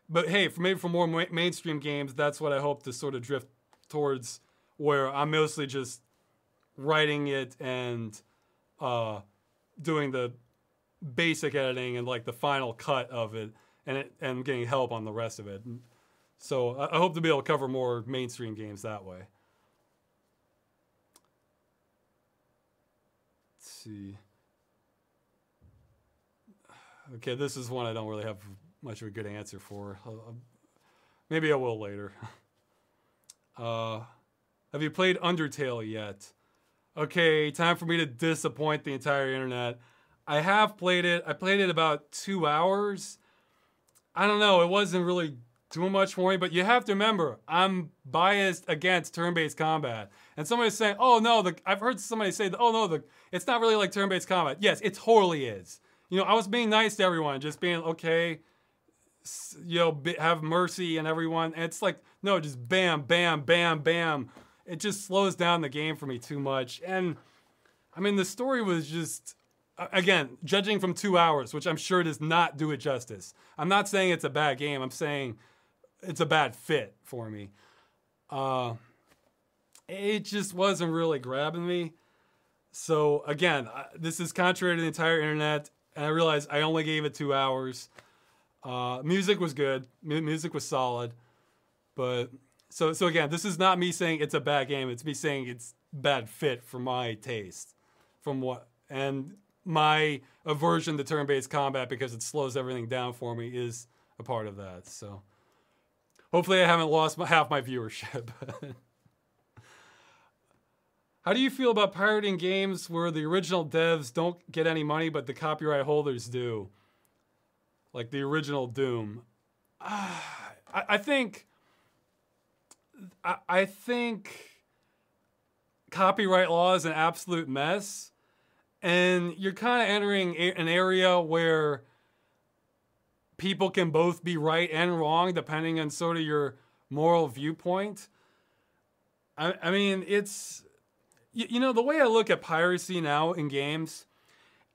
But hey, maybe for more mainstream games, that's what I hope to sort of drift towards, where I'm mostly just writing it and doing the basic editing and like the final cut of it, and getting help on the rest of it. So I hope to be able to cover more mainstream games that way. Let's see. Okay, this is one I don't really have much of a good answer for. Maybe I will later. Have you played Undertale yet? Okay, time for me to disappoint the entire internet. I have played it. I played it about 2 hours. I don't know, it wasn't really doing much for me, but you have to remember, I'm biased against turn-based combat. And somebody's saying, oh no, I've heard somebody say, oh no, it's not really like turn-based combat. Yes, it totally is. You know, I was being nice to everyone, just being, okay, you know, have mercy on everyone. And it's like, no, just bam, bam, bam, bam. It just slows down the game for me too much. And, I mean, the story was just, again, judging from 2 hours, which I'm sure does not do it justice. I'm not saying it's a bad game. I'm saying it's a bad fit for me. It just wasn't really grabbing me. So again, this is contrary to the entire internet, and I realized I only gave it 2 hours. Music was good. Music was solid. But so again, this is not me saying it's a bad game. It's me saying it's bad fit for my taste. And my aversion to turn-based combat, because it slows everything down for me, is a part of that. So hopefully I haven't lost half my viewership. How do you feel about pirating games where the original devs don't get any money, but the copyright holders do? Like the original Doom. I think copyright law is an absolute mess. And you're kind of entering an area where people can both be right and wrong, depending on sort of your moral viewpoint. I mean, it's... You know, the way I look at piracy now in games,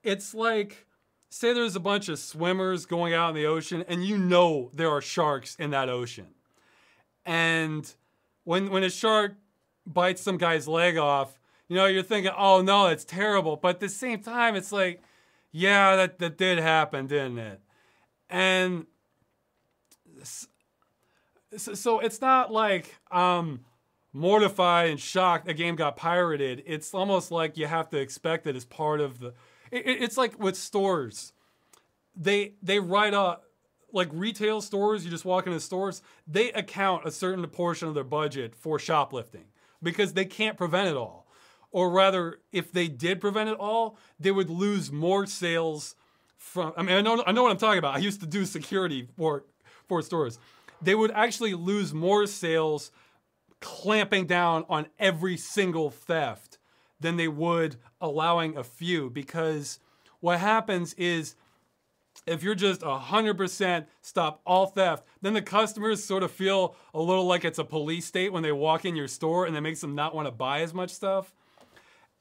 it's like, say there's a bunch of swimmers going out in the ocean, and you know there are sharks in that ocean. And when a shark bites some guy's leg off, you know, you're thinking, oh no, it's terrible. But at the same time, it's like, yeah, that did happen, didn't it? And so it's not like mortified and shocked a game got pirated. It's almost like you have to expect it as part of the... It's like with stores. They write up, like retail stores, you just walk into stores, they account a certain portion of their budget for shoplifting because they can't prevent it all. Or rather, if they did prevent it all, they would lose more sales from... I mean, I know what I'm talking about. I used to do security for stores. They would actually lose more sales clamping down on every single theft than they would allowing a few, because what happens is if you're just 100% stop all theft, then the customers sort of feel a little like it's a police state when they walk in your store, and it makes them not want to buy as much stuff.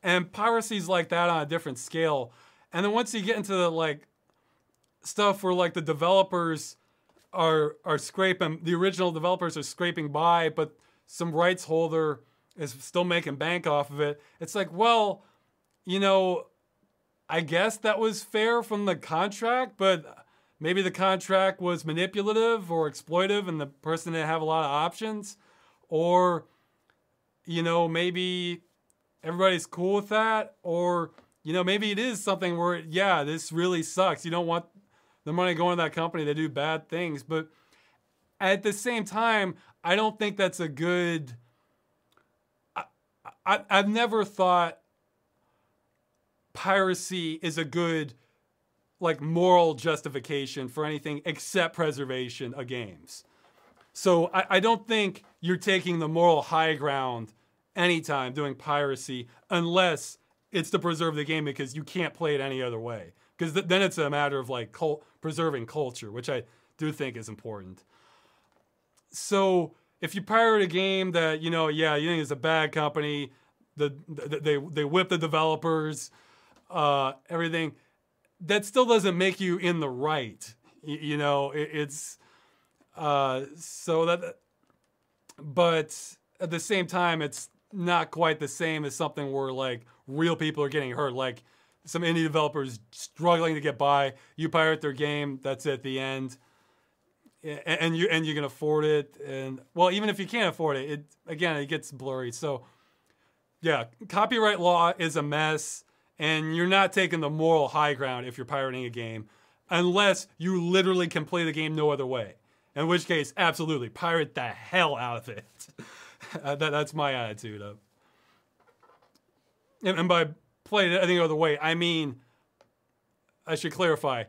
And piracy's like that on a different scale. And then once you get into the like stuff where like the developers are scraping, the original developers are scraping by, but some rights holder is still making bank off of it. It's like, well, you know, I guess that was fair from the contract, but maybe the contract was manipulative or exploitive and the person didn't have a lot of options. Or, you know, maybe everybody's cool with that. Or, you know, maybe it is something where, yeah, this really sucks. You don't want the money going to that company. They do bad things. But at the same time, I don't think that's a good... I've never thought piracy is a good, like, moral justification for anything except preservation of games. So I don't think you're taking the moral high ground anytime doing piracy unless it's to preserve the game because you can't play it any other way. Because then it's a matter of, like, preserving culture, which I do think is important. So if you pirate a game that, you know, yeah, you think it's a bad company, they whip the developers, everything, that still doesn't make you in the right. You know, it's so that, but at the same time, it's not quite the same as something where like real people are getting hurt, like some indie developers struggling to get by. You pirate their game, that's at the end. And you can afford it, and well, even if you can't afford it, it gets blurry. So, yeah, copyright law is a mess, and you're not taking the moral high ground if you're pirating a game, unless you literally can play the game no other way. In which case, absolutely, pirate the hell out of it. That's my attitude of. And by play it any other way, I mean, I should clarify.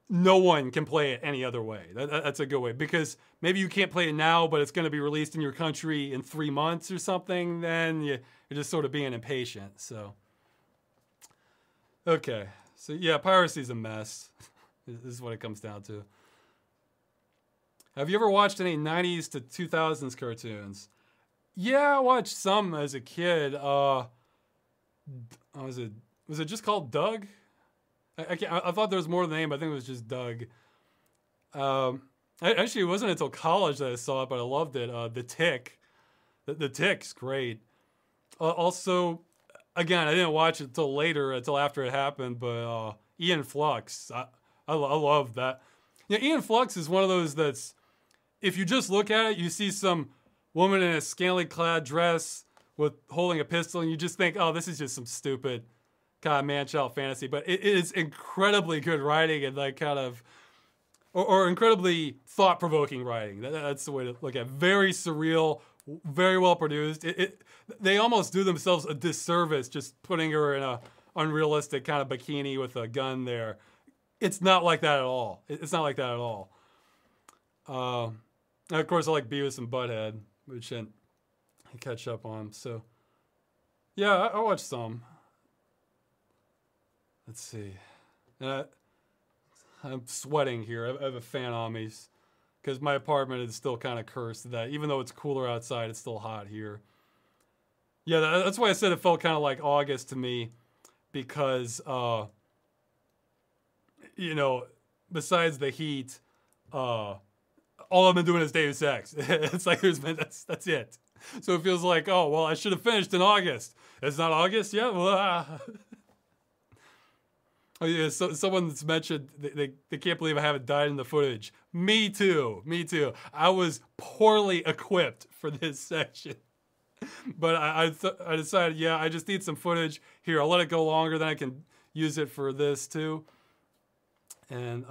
No one can play it any other way. That's a good way. Because maybe you can't play it now, but it's going to be released in your country in 3 months or something. Then you're just sort of being impatient. So, okay. So, yeah, piracy's a mess. This is what it comes down to. Have you ever watched any 90s to 2000s cartoons? Yeah, I watched some as a kid. Was it just called Doug? I thought there was more than the name, but I think it was just Doug. Actually, it wasn't until college that I saw it, but I loved it. The Tick. The Tick's great. Also, again, I didn't watch it until later, until after it happened, but Ian Flux. I love that. Yeah, Ian Flux is one of those that's, if you just look at it, you see some woman in a scantily clad dress with holding a pistol, and you just think, oh, this is just some stupid kind of man-child fantasy. But it is incredibly good writing and like kind of, or incredibly thought-provoking writing. That's the way to look at it. Very surreal, very well produced. They almost do themselves a disservice just putting her in a unrealistic kind of bikini with a gun there. It's not like that at all. It's not like that at all. And of course, I like Beavis and Butthead, which I catch up on. So, yeah, I watched some. Let's see. I'm sweating here. I have a fan on me because my apartment is still kind of cursed that even though it's cooler outside, it's still hot here. Yeah, that's why I said it felt kind of like August to me because, you know, besides the heat, all I've been doing is Deus Ex. It's like that's it. So it feels like, oh, well, I should have finished in August. It's not August yet? Oh yeah, so someone's mentioned they can't believe I haven't died in the footage. Me too. I was poorly equipped for this section. But I decided, yeah, I just need some footage. Here, I'll let it go longer, then I can use it for this too. And,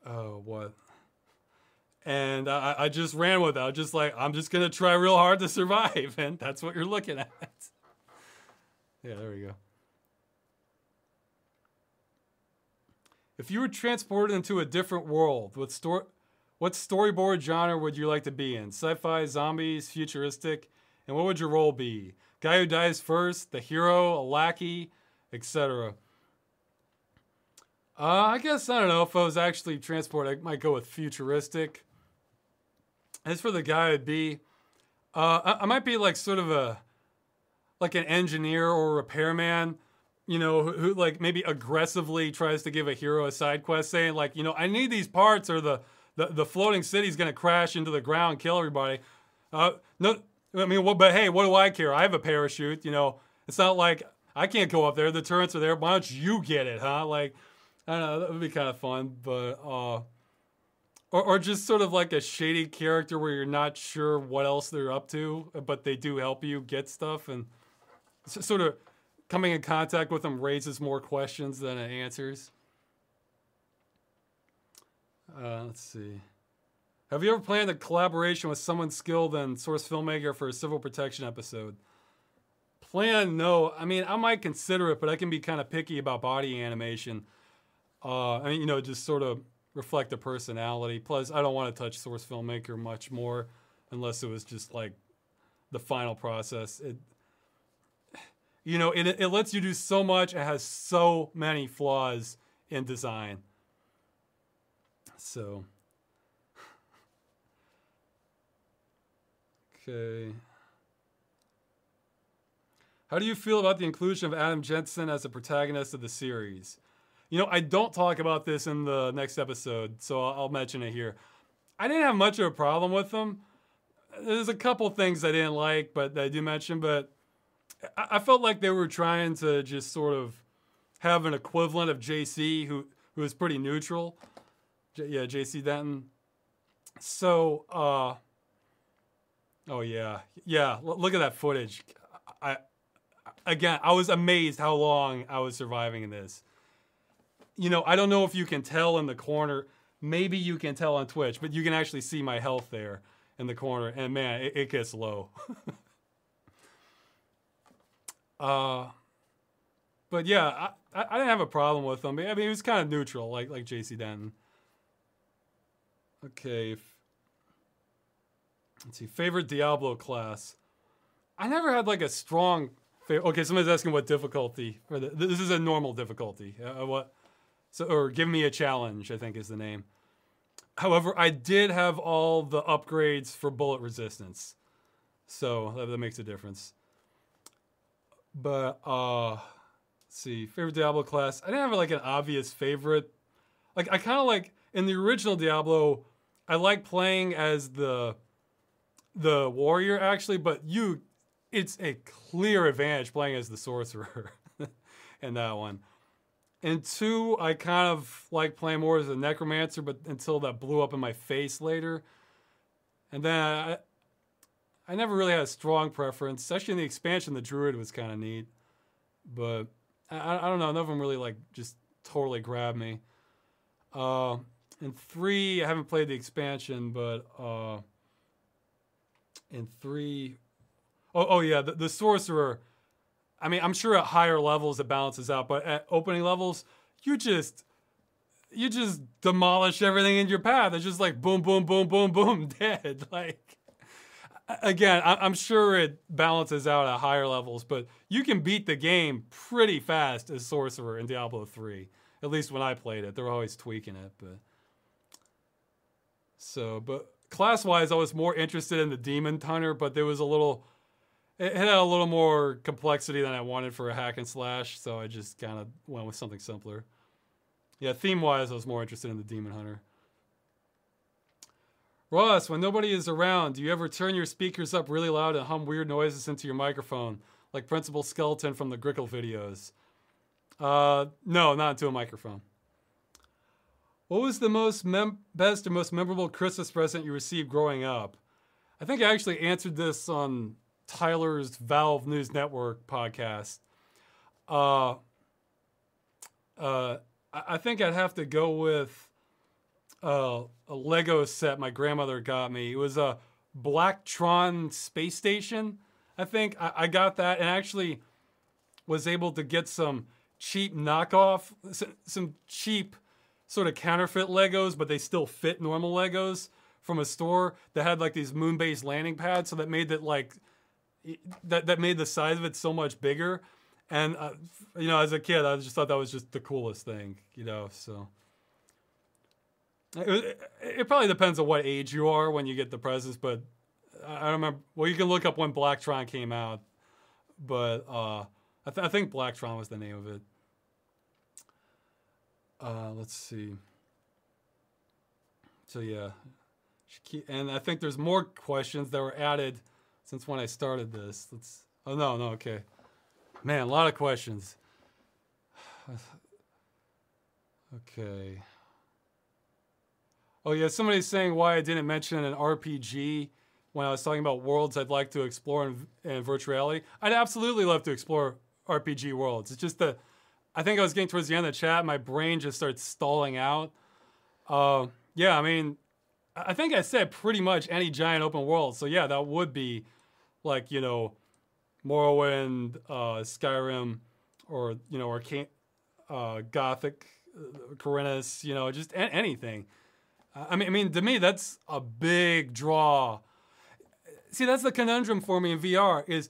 what? And I just ran with it. I was just like, I'm just going to try real hard to survive. And that's what you're looking at. Yeah, there we go. If you were transported into a different world, what storyboard genre would you like to be in? Sci-fi, zombies, futuristic? And what would your role be? Guy who dies first, the hero, a lackey, etc. I guess, I don't know, if I was actually transported, I might go with futuristic. As for the guy, I'd be, I might be like sort of like an engineer or a repairman, you know, who like maybe aggressively tries to give a hero a side quest saying like, you know, I need these parts or the floating city's going to crash into the ground, kill everybody. No, I mean, well, but hey, what do I care? I have a parachute, you know. It's not like I can't go up there. The turrets are there. Why don't you get it, huh? Like, I don't know. That would be kind of fun, but or just sort of like a shady character where you're not sure what else they're up to, but they do help you get stuff, and sort of coming in contact with them raises more questions than it answers. Let's see. Have you ever planned a collaboration with someone skilled in source filmmaker for a civil protection episode? Plan? No. I mean, I might consider it, but I can be kind of picky about body animation. I mean, you know, just sort of reflect the personality. Plus, I don't want to touch source filmmaker much more unless it was just like the final process. You know, it lets you do so much. It has so many flaws in design. So, okay. How do you feel about the inclusion of Adam Jensen as the protagonist of the series? You know, I don't talk about this in the next episode, so I'll mention it here. I didn't have much of a problem with him. There's a couple things I didn't like, but that I do mention, but I felt like they were trying to just sort of have an equivalent of JC, who is pretty neutral. Yeah, JC Denton. So, oh yeah. Yeah, look at that footage. Again, I was amazed how long I was surviving in this. You know, I don't know if you can tell in the corner. Maybe you can tell on Twitch, but you can actually see my health there in the corner. And man, it gets low. But yeah, I didn't have a problem with him. I mean, he was kind of neutral, like JC Denton. Okay. Let's see. Favorite Diablo class. I never had like a strong favorite. Okay, somebody's asking what difficulty. This is a normal difficulty. What? So, or give me a challenge, I think is the name. However, I did have all the upgrades for bullet resistance. So that makes a difference. But, let's see. Favorite Diablo class. I didn't have like an obvious favorite. like I kind of like in the original Diablo, I like playing as the warrior actually, but it's a clear advantage playing as the sorcerer in that one. In 2, I kind of like playing more as a necromancer, but until that blew up in my face later. And then I never really had a strong preference. Actually, in the expansion, the druid was kind of neat, but I don't know. None of them really like just totally grabbed me. In 3, I haven't played the expansion, but in 3, oh yeah, the sorcerer. I mean, I'm sure at higher levels it balances out, but at opening levels, you just demolish everything in your path. It's just like boom, boom, boom, boom, boom, dead. Like, again, I'm sure it balances out at higher levels, but you can beat the game pretty fast as sorcerer in Diablo 3. At least when I played it, they're always tweaking it, but class-wise, I was more interested in the demon hunter, but there was it had a little more complexity than I wanted for a hack and slash, so I just kind of went with something simpler. Yeah, theme-wise, I was more interested in the demon hunter. Ross, when nobody is around, do you ever turn your speakers up really loud and hum weird noises into your microphone, like Principal Skeleton from the Grickle videos? No, not into a microphone. What was the best or most memorable Christmas present you received growing up? I think I actually answered this on Tyler's Valve News Network podcast. I think I'd have to go with a Lego set my grandmother got me. It was a Blacktron space station. I think I got that and actually was able to get some cheap knockoff, some cheap sort of counterfeit Legos, but they still fit normal Legos from a store that had like these moon-based landing pads, so that made it like that made the size of it so much bigger. And you know, as a kid, I just thought that was just the coolest thing, you know. So it probably depends on what age you are when you get the presents, but I don't remember. Well, you can look up when Blacktron came out, but I think Blacktron was the name of it. Let's see. So yeah, and I think there's more questions that were added since when I started this. Oh no, okay. Man, a lot of questions. Okay. Oh yeah, somebody's saying why I didn't mention an RPG when I was talking about worlds I'd like to explore in virtual reality. I'd absolutely love to explore RPG worlds. It's just that I think I was getting towards the end of the chat. My brain just starts stalling out. Yeah, I mean, I think I said pretty much any giant open world. So yeah, that would be like, you know, Morrowind, Skyrim, or, you know, Gothic, Corinthus, you know, just anything. I mean, to me, that's a big draw. See, that's the conundrum for me in VR is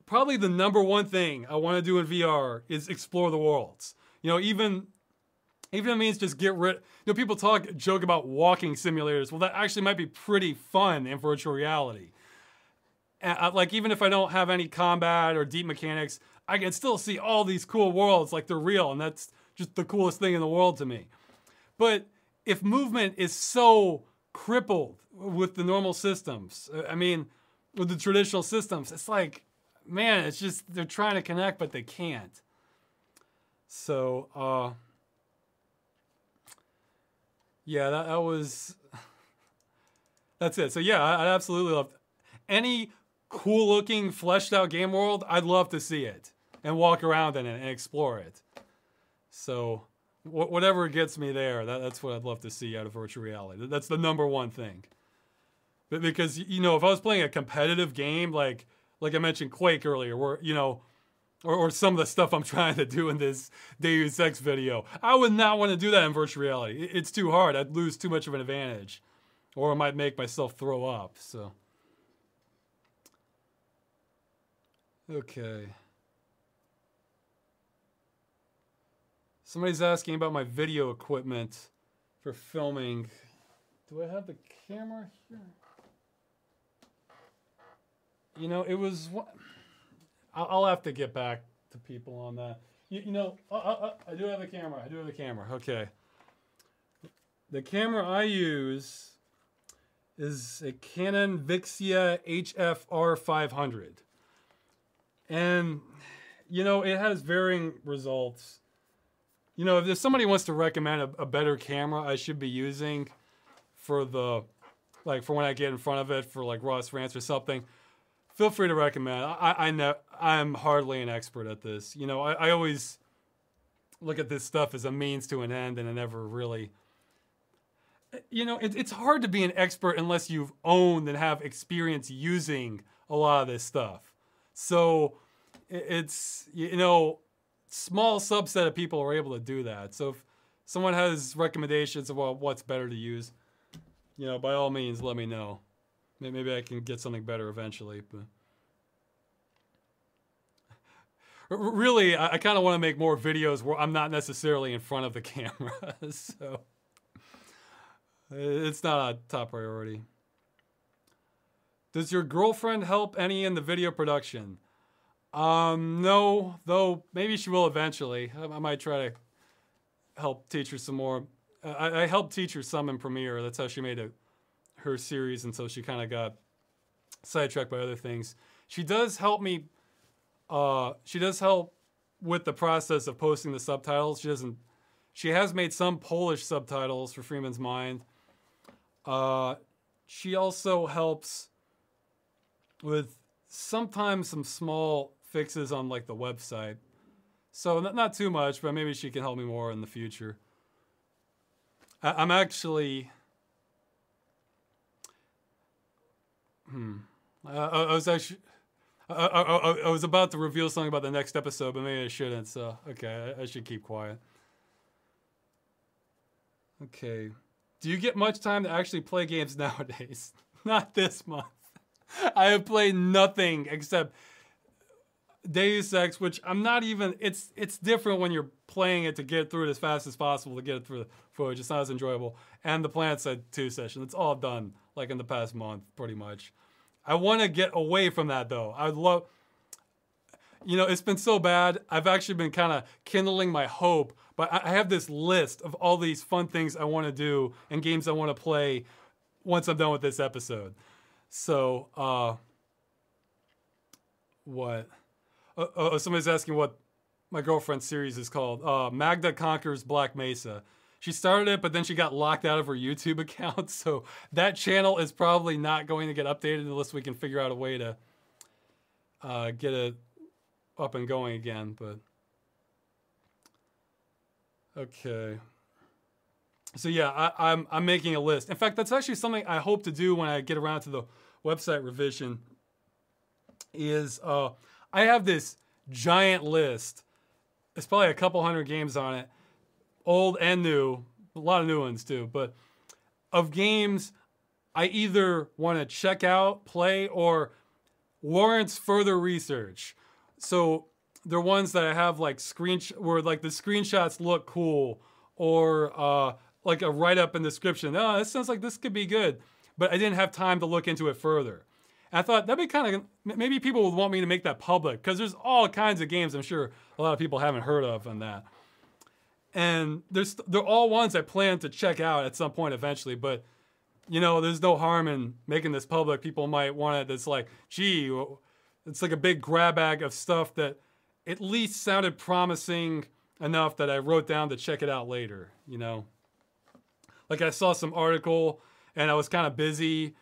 probably the number one thing I want to do in VR is explore the worlds. You know, even if it means just get rid. You know, people joke about walking simulators. Well, that actually might be pretty fun in virtual reality. And, like, even if I don't have any combat or deep mechanics, I can still see all these cool worlds like they're real, and that's just the coolest thing in the world to me. But if movement is so crippled with the normal systems, I mean, with the traditional systems, it's like, man, it's just they're trying to connect, but they can't. So, yeah, that's it. So yeah, I'd absolutely love any cool-looking, fleshed-out game world. I'd love to see it and walk around in it and explore it. So whatever gets me there, that's what I'd love to see out of virtual reality. That's the number one thing. Because, you know, if I was playing a competitive game, like I mentioned Quake earlier, where, you know, or some of the stuff I'm trying to do in this Deus Ex video, I would not want to do that in virtual reality. It's too hard. I'd lose too much of an advantage. Or I might make myself throw up, so. Okay. Somebody's asking about my video equipment for filming. Do I have the camera here? You know, it was... I'll have to get back to people on that. You know, I do have a camera. Okay. The camera I use is a Canon Vixia HFR 500. And, you know, it has varying results. You know, if somebody wants to recommend a better camera I should be using for the, like, for when I get in front of it for, like, Ross Rants or something, feel free to recommend. I know I'm hardly an expert at this. You know, I always look at this stuff as a means to an end, and I never really... You know, it's hard to be an expert unless you've owned and have experience using a lot of this stuff. So it's, you know, small subset of people are able to do that. So if someone has recommendations of what's better to use, you know, by all means, let me know. Maybe I can get something better eventually. But really, I kind of want to make more videos where I'm not necessarily in front of the camera. So it's not a top priority. Does your girlfriend help any in the video production? No, though maybe she will eventually. I might try to help teach her some more. I helped teach her some in Premiere. That's how she made her series, and so she kind of got sidetracked by other things. She does help me. She does help with the process of posting the subtitles. She has made some Polish subtitles for Freeman's Mind. She also helps with sometimes some small fixes on like the website. So not too much, but maybe she can help me more in the future. I'm actually... I was about to reveal something about the next episode, but maybe I shouldn't, so okay, I should keep quiet. Okay. Do you get much time to actually play games nowadays? Not this month. I have played nothing except Deus Ex, which I'm not even... It's different when you're playing it to get through it as fast as possible to get it through the footage. It's not as enjoyable. And the Planetside 2 session. It's all done, like in the past month, pretty much. I want to get away from that, though. I'd love... You know, it's been so bad. I've actually been kind of kindling my hope. But I have this list of all these fun things I want to do and games I want to play once I'm done with this episode. So, what? Somebody's asking what my girlfriend's series is called. Magda Conquers Black Mesa. She started it, but then she got locked out of her YouTube account. So that channel is probably not going to get updated unless we can figure out a way to get it up and going again. But okay. So yeah, I'm making a list. In fact, that's actually something I hope to do when I get around to the website revision. Is I have this giant list. It's probably a couple hundred games on it, old and new, a lot of new ones too. But of games I either want to check out, play, or warrants further research. So they're ones that I have like where like the screenshots look cool, or like a write-up and description. Oh, this sounds like this could be good, but I didn't have time to look into it further. And I thought that'd be kind of, maybe people would want me to make that public, because there's all kinds of games I'm sure a lot of people haven't heard of on that. And they're all ones I plan to check out at some point eventually, but you know, there's no harm in making this public. People might want it that's like, gee, it's like a big grab bag of stuff that at least sounded promising enough that I wrote down to check it out later, you know? Like I saw some article and I was kind of busy,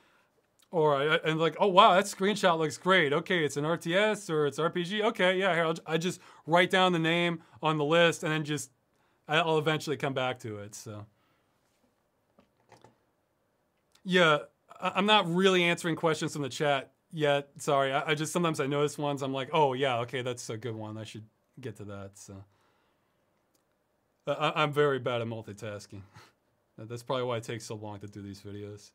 and like, oh wow, that screenshot looks great. Okay, it's an RTS or it's RPG. Okay, yeah, here, I just write down the name on the list and then I'll eventually come back to it, so. Yeah, I'm not really answering questions from the chat yet. Sorry, I just, sometimes I notice ones. I'm like, oh yeah, okay, that's a good one. I should get to that, so. I'm very bad at multitasking. That's probably why it takes so long to do these videos.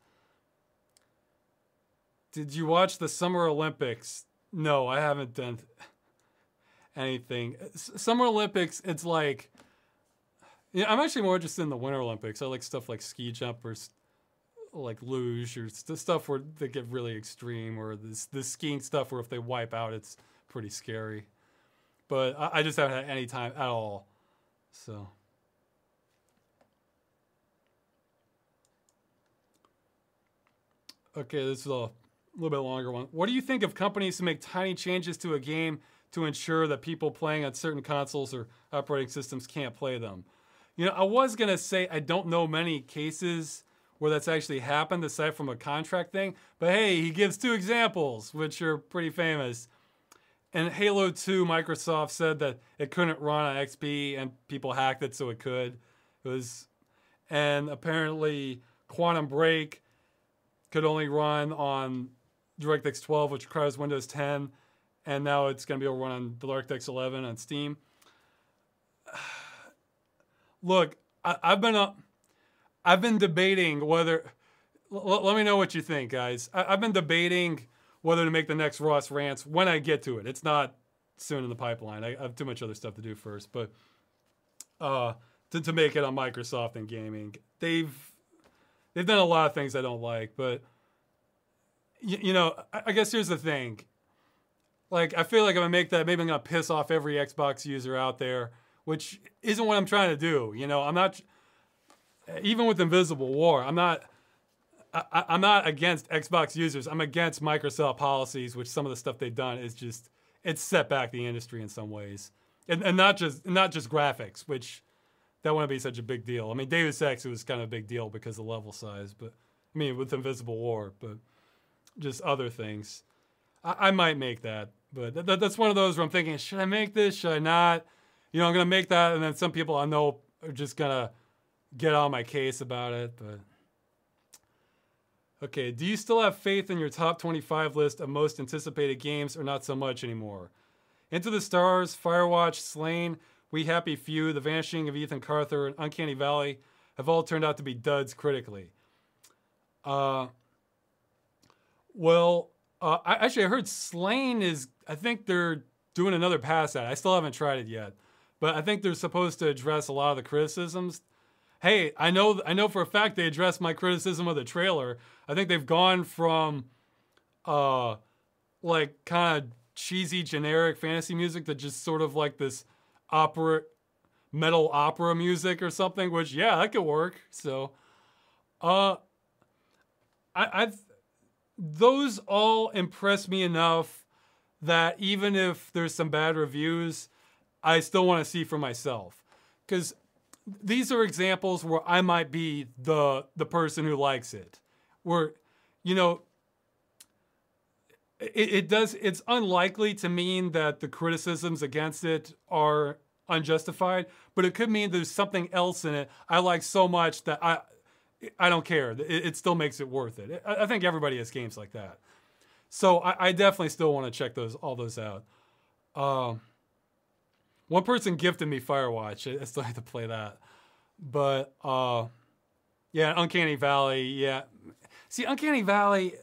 Did you watch the Summer Olympics? No, I haven't done anything. Summer Olympics, it's like, yeah, I'm actually more interested in the Winter Olympics. I like stuff like ski jump or like luge or stuff where they get really extreme, or this skiing stuff where if they wipe out, it's pretty scary. But I just haven't had any time at all, so. Okay, this is a little bit longer one. What do you think of companies who make tiny changes to a game to ensure that people playing on certain consoles or operating systems can't play them? You know, I was going to say I don't know many cases where that's actually happened aside from a contract thing, but hey, he gives two examples, which are pretty famous. In Halo 2, Microsoft said that it couldn't run on XP and people hacked it so it could. It was, and apparently Quantum Break could only run on DirectX 12, which requires Windows 10, and now it's going to be able to run on DirectX 11 on Steam. Look, I've been debating whether. Let me know what you think, guys. I've been debating whether to make the next Ross Rants when I get to it. It's not soon in the pipeline. I have too much other stuff to do first, but to make it on Microsoft and gaming, they've done a lot of things I don't like, but you know, I guess here's the thing. Like, I feel like if I make that, maybe I'm gonna piss off every Xbox user out there, which isn't what I'm trying to do. You know, I'm not, even with Invisible War, I'm not against Xbox users. I'm against Microsoft policies, which some of the stuff they've done is just, it's set back the industry in some ways. And not just graphics, which that wouldn't be such a big deal. I mean, Deus Ex, it was kind of a big deal because of level size, but I mean, with Invisible War, but just other things. I might make that, but that's one of those where I'm thinking, should I make this? Should I not? You know, I'm going to make that, and then some people I know are just going to get on my case about it, but... Okay, do you still have faith in your top 25 list of most anticipated games, or not so much anymore? Into the Stars, Firewatch, Slain, We Happy Few, The Vanishing of Ethan Carter, and Uncanny Valley have all turned out to be duds critically. I heard Slain is, I think they're doing another pass at it. I still haven't tried it yet, but I think they're supposed to address a lot of the criticisms. Hey, I know for a fact they addressed my criticism of the trailer. I think they've gone from, like, kind of cheesy, generic fantasy music to just sort of like this metal opera music or something, which, yeah, that could work. So, those all impress me enough that even if there's some bad reviews, I still want to see for myself. Because these are examples where I might be the person who likes it. Where, you know, it's unlikely to mean that the criticisms against it are unjustified, but it could mean there's something else in it I like so much that I don't care. It still makes it worth it. I think everybody has games like that. So I definitely still want to check all those out. One person gifted me Firewatch. I still have to play that. But, yeah, Uncanny Valley, yeah. See, Uncanny Valley,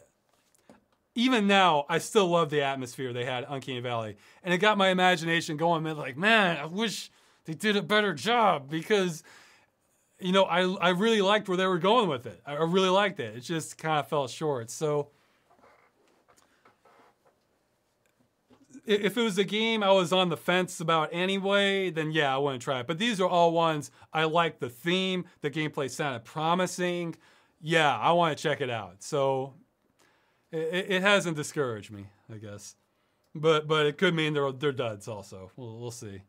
even now, I still love the atmosphere they had at Uncanny Valley. And it got my imagination going, like, man, I wish they did a better job because, you know, I really liked where they were going with it. I really liked it. It just kind of fell short. So, if it was a game I was on the fence about anyway, then yeah, I wouldn't try it. But these are all ones I like the theme. The gameplay sounded promising. Yeah, I want to check it out. So it hasn't discouraged me, I guess. But it could mean they're duds also. We'll see.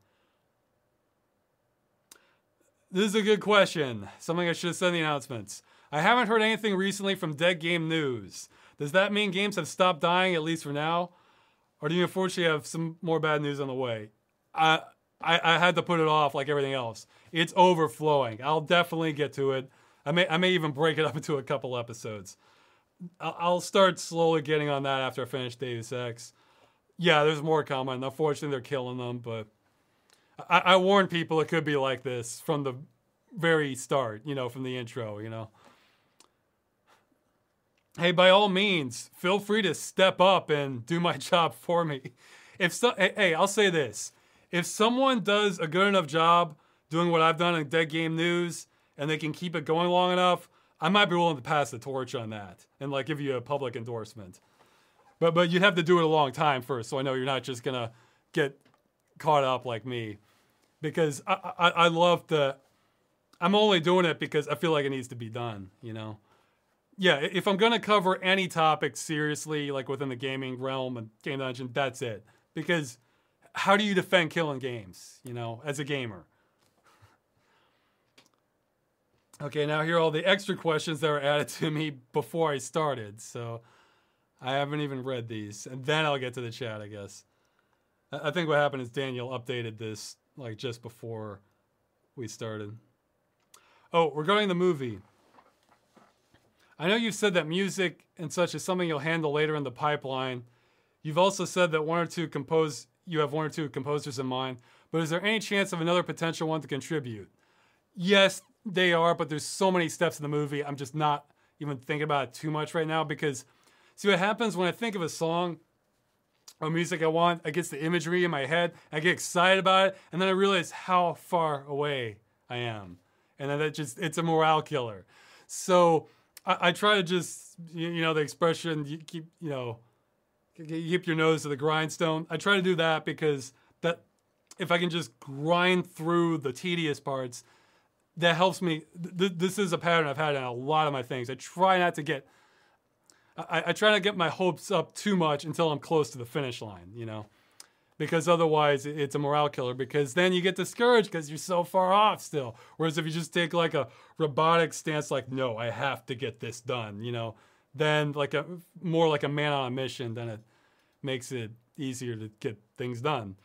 This is a good question. Something I should have said in the announcements. I haven't heard anything recently from Dead Game News. Does that mean games have stopped dying, at least for now? Or do you unfortunately have some more bad news on the way? I had to put it off like everything else. It's overflowing. I'll definitely get to it. I may even break it up into a couple episodes. I'll start slowly getting on that after I finish Deus Ex. Yeah, there's more coming. Unfortunately, they're killing them, but I warned people it could be like this from the very start, you know, from the intro, you know. Hey, by all means, feel free to step up and do my job for me. Hey, I'll say this. If someone does a good enough job doing what I've done in Dead Game News and they can keep it going long enough, I might be willing to pass the torch on that and like give you a public endorsement. But you'd have to do it a long time first, so I know you're not just gonna get caught up like me. Because I love I'm only doing it because I feel like it needs to be done, you know. yeah, if I'm gonna cover any topic seriously, like within the gaming realm and game dungeon, that's it. Because how do you defend killing games, you know, as a gamer? Okay, now here are all the extra questions that were added to me before I started. So I haven't even read these. And then I'll get to the chat, I guess. I think what happened is Daniel updated this like just before we started. Oh, regarding the movie. I know you've said that music and such is something you'll handle later in the pipeline. You've also said that you have one or two composers in mind. But is there any chance of another potential one to contribute? Yes, they are, but there's so many steps in the movie. I'm just not even thinking about it too much right now because see what happens when I think of a song or music I want, I get the imagery in my head, I get excited about it, and then I realize how far away I am. And then it's a morale killer. So I try to just, you know, the expression, you keep your nose to the grindstone. I try to do that because that if I can just grind through the tedious parts, that helps me. This is a pattern I've had in a lot of my things. I try not to get my hopes up too much until I'm close to the finish line, you know, because otherwise it's a morale killer because then you get discouraged because you're so far off still. Whereas if you just take like a robotic stance, like, no, I have to get this done, you know, then more like a man on a mission, then it makes it easier to get things done.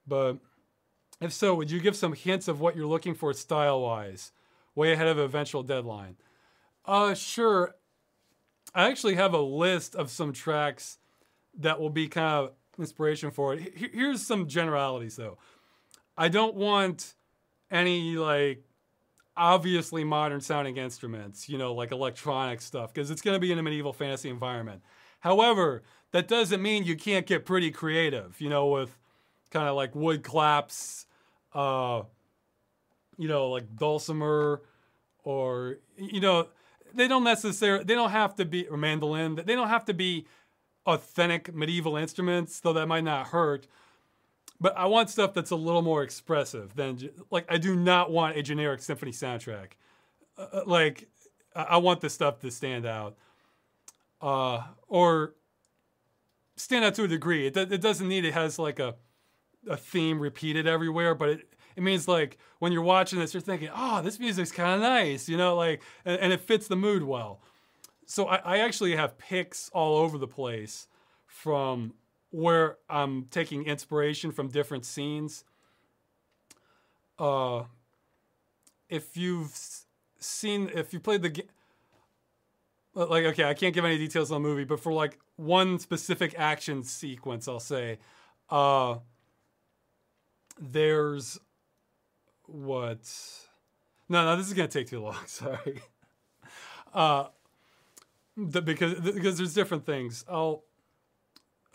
But if so, would you give some hints of what you're looking for style-wise, way ahead of an eventual deadline? Sure. I actually have a list of some tracks that will be kind of inspiration for it. Here's some generalities, though. I don't want any, like, obviously modern-sounding instruments, you know, like electronic stuff, because it's going to be in a medieval fantasy environment. However, that doesn't mean you can't get pretty creative, you know, with kind of like wood claps, you know, like dulcimer, or, you know, they don't have to be, or mandolin, they don't have to be authentic medieval instruments, though that might not hurt. But I want stuff that's a little more expressive than, like, I do not want a generic symphony soundtrack. I want this stuff to stand out. Or stand out to a degree. It doesn't need, it has like a theme repeated everywhere, but it means like when you're watching this, you're thinking, oh, this music's kind of nice, you know, like, and it fits the mood well. So I actually have picks all over the place from where I'm taking inspiration from different scenes. If you played the game, like, okay, I can't give any details on the movie, but for like one specific action sequence, I'll say, there's what? No, this is gonna take too long. Sorry. Because there's different things.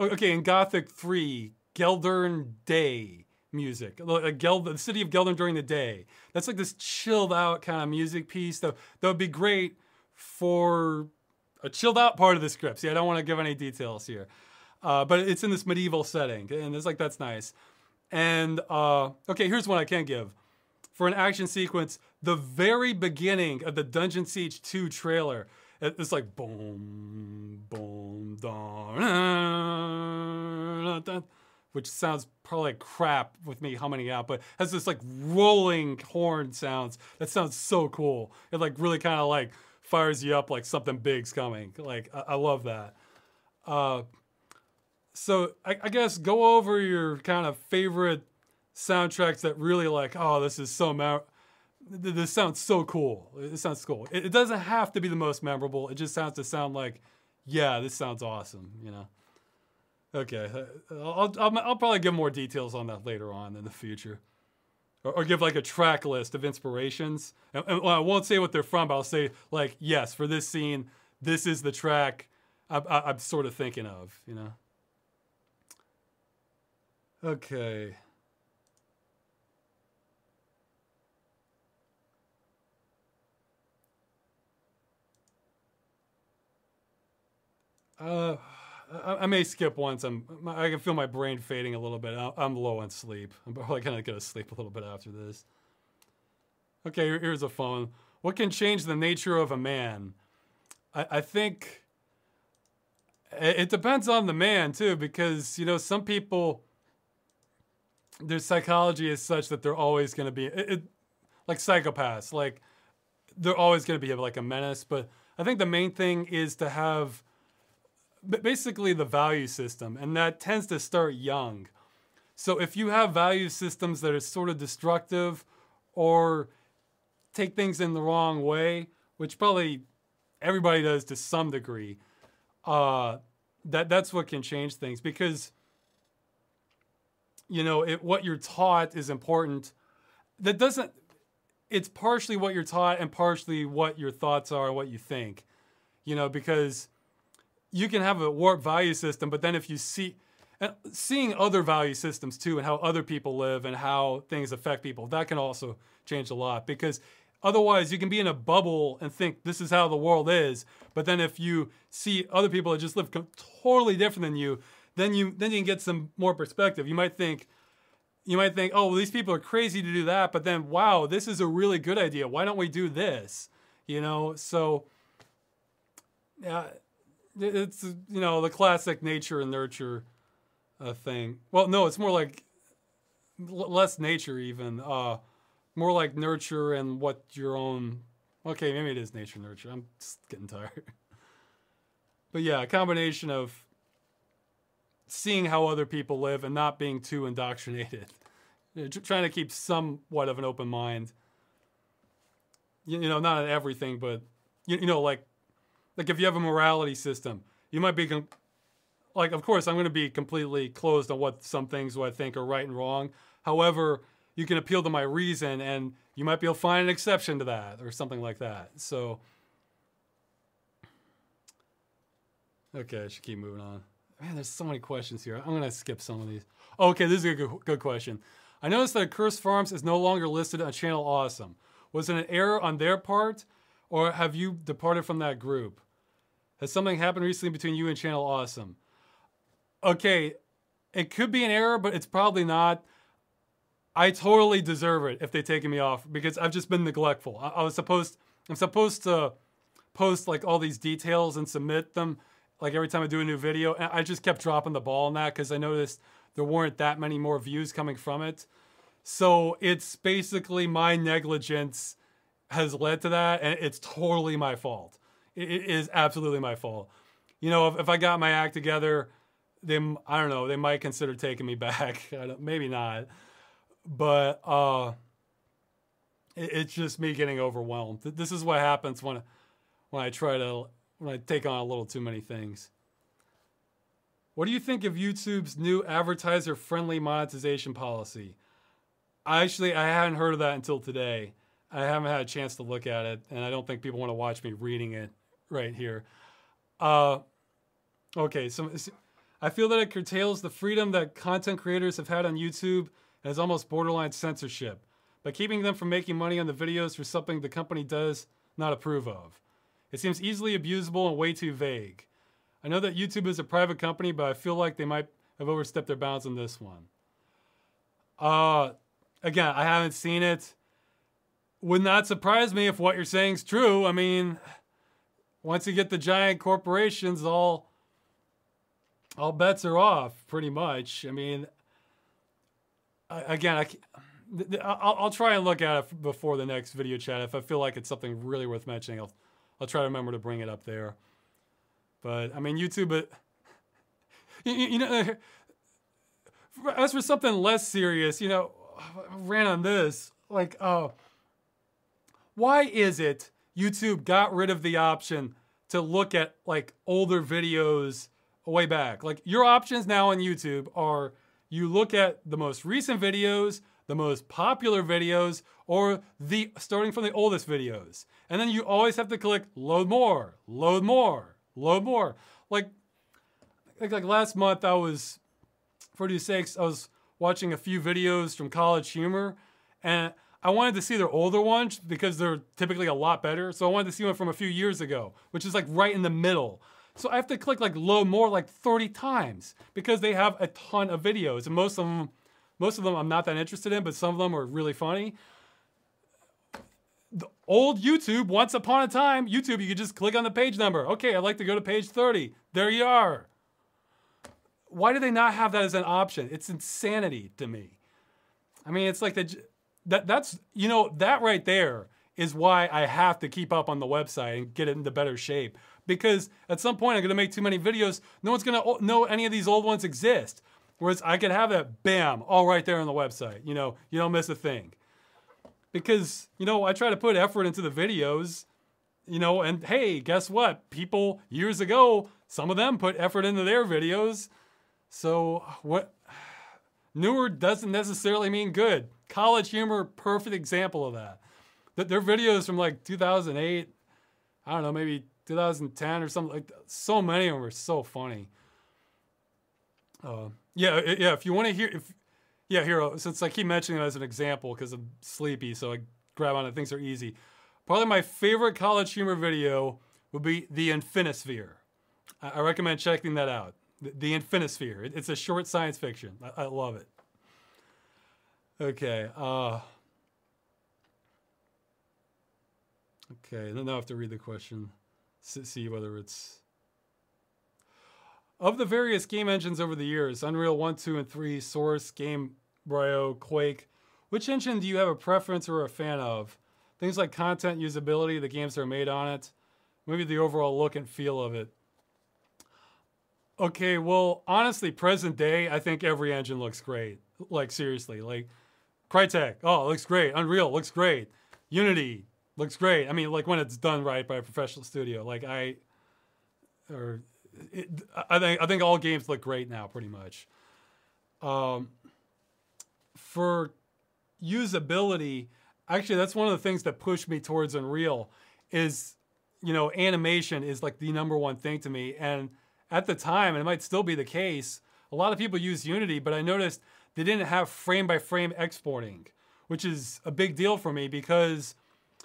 Okay, in Gothic 3, Geldern Day music, like the city of Geldern during the day. That's like this chilled out kind of music piece that would be great for a chilled out part of the script. See, I don't want to give any details here, but it's in this medieval setting, and it's like that's nice. And okay, here's one I can give. For an action sequence, the very beginning of the Dungeon Siege 2 trailer, it's like boom, boom, dun, which sounds probably like crap with me humming it out, but has this like rolling horn sounds that sounds so cool. It like really kind of like fires you up like something big's coming. Like I love that. So I guess go over your kind of favorite soundtracks that really like, oh, this sounds so cool. It sounds cool. It doesn't have to be the most memorable. It just sounds to sound like, yeah, this sounds awesome, you know? Okay, I'll probably give more details on that later on in the future. Or give like a track list of inspirations. And I won't say what they're from, but I'll say like, yes, for this scene, this is the track I'm sort of thinking of, you know? Okay. I may skip once. I can feel my brain fading a little bit. I'm low on sleep. I'm probably gonna go to sleep a little bit after this. Okay, here's a phone. What can change the nature of a man? I think it depends on the man too, because you know some people, their psychology is such that they're always going to be like psychopaths, like they're always going to be like a menace. But I think the main thing is to have basically the value system, and that tends to start young. So if you have value systems that are sort of destructive or take things in the wrong way, which probably everybody does to some degree, that's what can change things. Because, you know, what you're taught is important. That doesn't, it's partially what you're taught and partially what your thoughts are, what you think. You know, because you can have a warped value system, but then if you seeing other value systems too, and how other people live and how things affect people, that can also change a lot. Because otherwise you can be in a bubble and think this is how the world is, but then if you see other people that just live totally different than you, then you can get some more perspective. You might think, oh, well, these people are crazy to do that, but then, wow, this is a really good idea. Why don't we do this? You know, so yeah, it's, you know, the classic nature and nurture thing. Well, no, it's more like less nature even. More like nurture and what your own... Okay, maybe it is nature nurture. I'm just getting tired. But yeah, a combination of seeing how other people live and not being too indoctrinated. Trying to keep somewhat of an open mind. You know, not on everything, but, you know, like if you have a morality system, you might be... Like, of course, I'm going to be completely closed on what some things I think are right and wrong. However, you can appeal to my reason, and you might be able to find an exception to that, or something like that. So, okay, I should keep moving on. Man, there's so many questions here. I'm going to skip some of these. Oh, okay, this is a good question. I noticed that Accursed Farms is no longer listed on Channel Awesome. Was it an error on their part, or have you departed from that group? Has something happened recently between you and Channel Awesome? Okay, it could be an error, but it's probably not. I totally deserve it if they've taken me off, because I've just been neglectful. I'm supposed to post like all these details and submit them like every time I do a new video, and I just kept dropping the ball on that because I noticed there weren't that many more views coming from it. So it's basically my negligence has led to that, and it's totally my fault. It is absolutely my fault. You know, if I got my act together, I don't know, they might consider taking me back. Maybe not. But it's just me getting overwhelmed. This is what happens when I take on a little too many things. What do you think of YouTube's new advertiser-friendly monetization policy? I hadn't heard of that until today. I haven't had a chance to look at it, and I don't think people want to watch me reading it right here. Okay, so I feel that it curtails the freedom that content creators have had on YouTube and is almost borderline censorship by keeping them from making money on the videos for something the company does not approve of. It seems easily abusable and way too vague. I know that YouTube is a private company, but I feel like they might have overstepped their bounds on this one. Again, I haven't seen it. Would not surprise me if what you're saying is true. I mean, once you get the giant corporations, all bets are off, pretty much. I mean, I'll try and look at it before the next video chat. If I feel like it's something really worth mentioning, I'll try to remember to bring it up there. But I mean, YouTube, you know, as for something less serious, you know, I ran on this, like, why is it YouTube got rid of the option to look at like older videos way back? Like, your options now on YouTube are you look at the most recent videos, the most popular videos, or starting from the oldest videos. And then you always have to click load more, load more, load more. Like last month for your sakes, I was watching a few videos from College Humor, and I wanted to see their older ones because they're typically a lot better. So I wanted to see one from a few years ago, which is like right in the middle. So I have to click like load more like 30 times because they have a ton of videos, and most of them I'm not that interested in, but some of them are really funny. Old YouTube, once upon a time, YouTube, you could just click on the page number. Okay, I'd like to go to page 30. There you are. Why do they not have that as an option? It's insanity to me. I mean, it's like that's, you know, that right there is why I have to keep up on the website and get it into better shape. Because at some point I'm gonna make too many videos, no one's gonna know any of these old ones exist. Whereas I could have that, bam, all right there on the website. You know, you don't miss a thing. Because, you know, I try to put effort into the videos, you know, and hey, guess what? People years ago, some of them put effort into their videos. So what? Newer doesn't necessarily mean good. College Humor, perfect example of that. Their videos from like 2008, I don't know, maybe 2010 or something like that. So many of them are so funny. Yeah, if you want to hear, yeah, Hero, since I keep mentioning it as an example because I'm sleepy, so I grab on it, things are easy. Probably my favorite College Humor video would be The Infinisphere. I recommend checking that out. The Infinisphere. It's a short science fiction. I love it. Okay. Okay, then I have to read the question. See whether it's... Of the various game engines over the years, Unreal 1, 2, and 3, Source, Gamebryo, Quake, which engine do you have a preference or a fan of? Things like content, usability, the games that are made on it, maybe the overall look and feel of it. Okay, well, honestly, present day, I think every engine looks great. Like, seriously. Like, Crytek, oh, it looks great. Unreal, looks great. Unity, looks great. I mean, like, when it's done right by a professional studio. Like, I think all games look great now, pretty much. For usability, actually, that's one of the things that pushed me towards Unreal is, you know, animation is like the #1 thing to me. And at the time, and it might still be the case, a lot of people use Unity, but I noticed they didn't have frame-by-frame exporting, which is a big deal for me because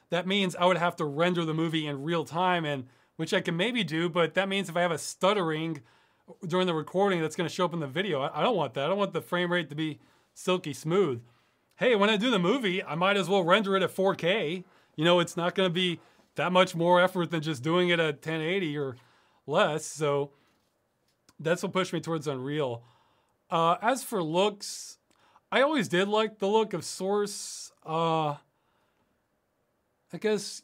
that means I would have to render the movie in real time, and which I can maybe do, but that means if I have a stuttering during the recording, that's going to show up in the video. I don't want that. I don't want the frame rate to be silky smooth. Hey, when I do the movie, I might as well render it at 4K. You know, it's not going to be that much more effort than just doing it at 1080 or less. So that's what pushed me towards Unreal. As for looks, I always did like the look of Source. I guess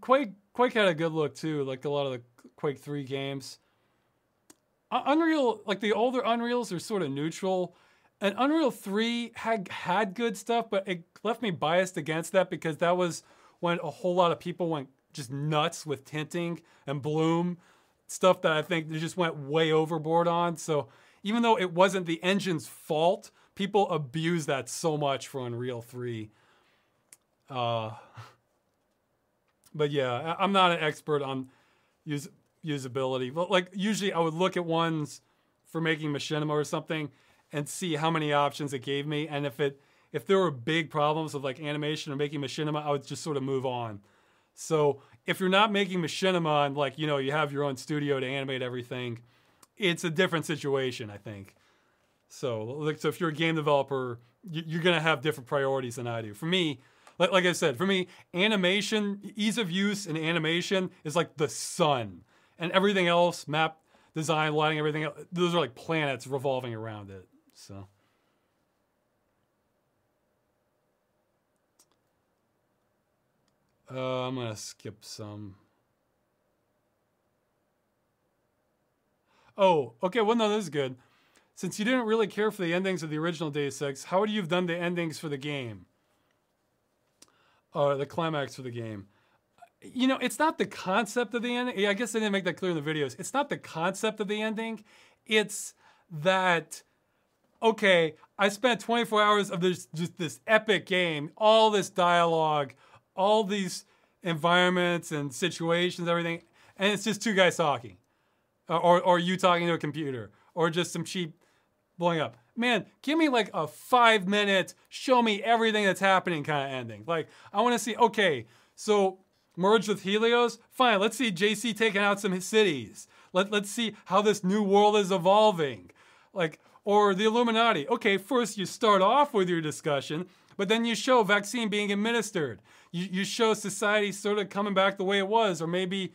Quake had a good look too, like a lot of the Quake 3 games. Unreal, like the older Unreals are sort of neutral. And Unreal 3 had good stuff, but it left me biased against that because that was when a whole lot of people went just nuts with tinting and bloom, stuff that I think they just went way overboard on. So even though it wasn't the engine's fault, people abused that so much for Unreal 3. But yeah, I'm not an expert on usability. But like usually I would look at ones for making machinima or something and see how many options it gave me. And if there were big problems with like animation or making machinima, I would just sort of move on. So if you're not making machinima and like, you know, you have your own studio to animate everything, it's a different situation, I think. So if you're a game developer, you're going to have different priorities than I do. For me, like I said, for me, animation, ease of use and animation is like the sun. And everything else, map design, lighting, everything else, those are like planets revolving around it. So. I'm going to skip some. Oh, okay, well, no, this is good. Since you didn't really care for the endings of the original Deus Ex, how would you have done the endings for the game? Or the climax for the game? You know, it's not the concept of the ending. I guess they didn't make that clear in the videos. It's not the concept of the ending. It's that, okay, I spent 24 hours of just this epic game, all this dialogue, all these environments and situations, everything, and it's just two guys talking. Or you talking to a computer. Or just some cheap blowing up. Man, give me like a 5 minute, show me everything that's happening kind of ending. Like, I want to see, okay, so merge with Helios? Fine, let's see JC taking out some cities. Let's see how this new world is evolving. Like, or the Illuminati. Okay, first you start off with your discussion, But then you show vaccine being administered. You show society sort of coming back the way it was, or maybe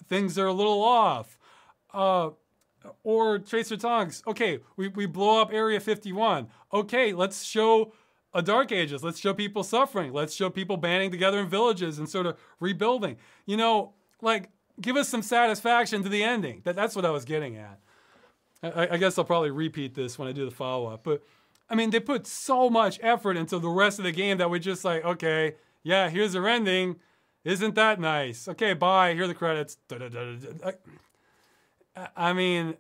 things are a little off. Or Tracer Tongs, okay, we blow up Area 51. Okay, let's show a Dark Ages. Let's show people suffering. Let's show people banding together in villages and sort of rebuilding. You know, like, give us some satisfaction to the ending. That's what I was getting at. I guess I'll probably repeat this when I do the follow-up. But, I mean, they put so much effort into the rest of the game that we're just like, okay, yeah, here's their ending. Isn't that nice? Okay, bye. Here are the credits. I mean,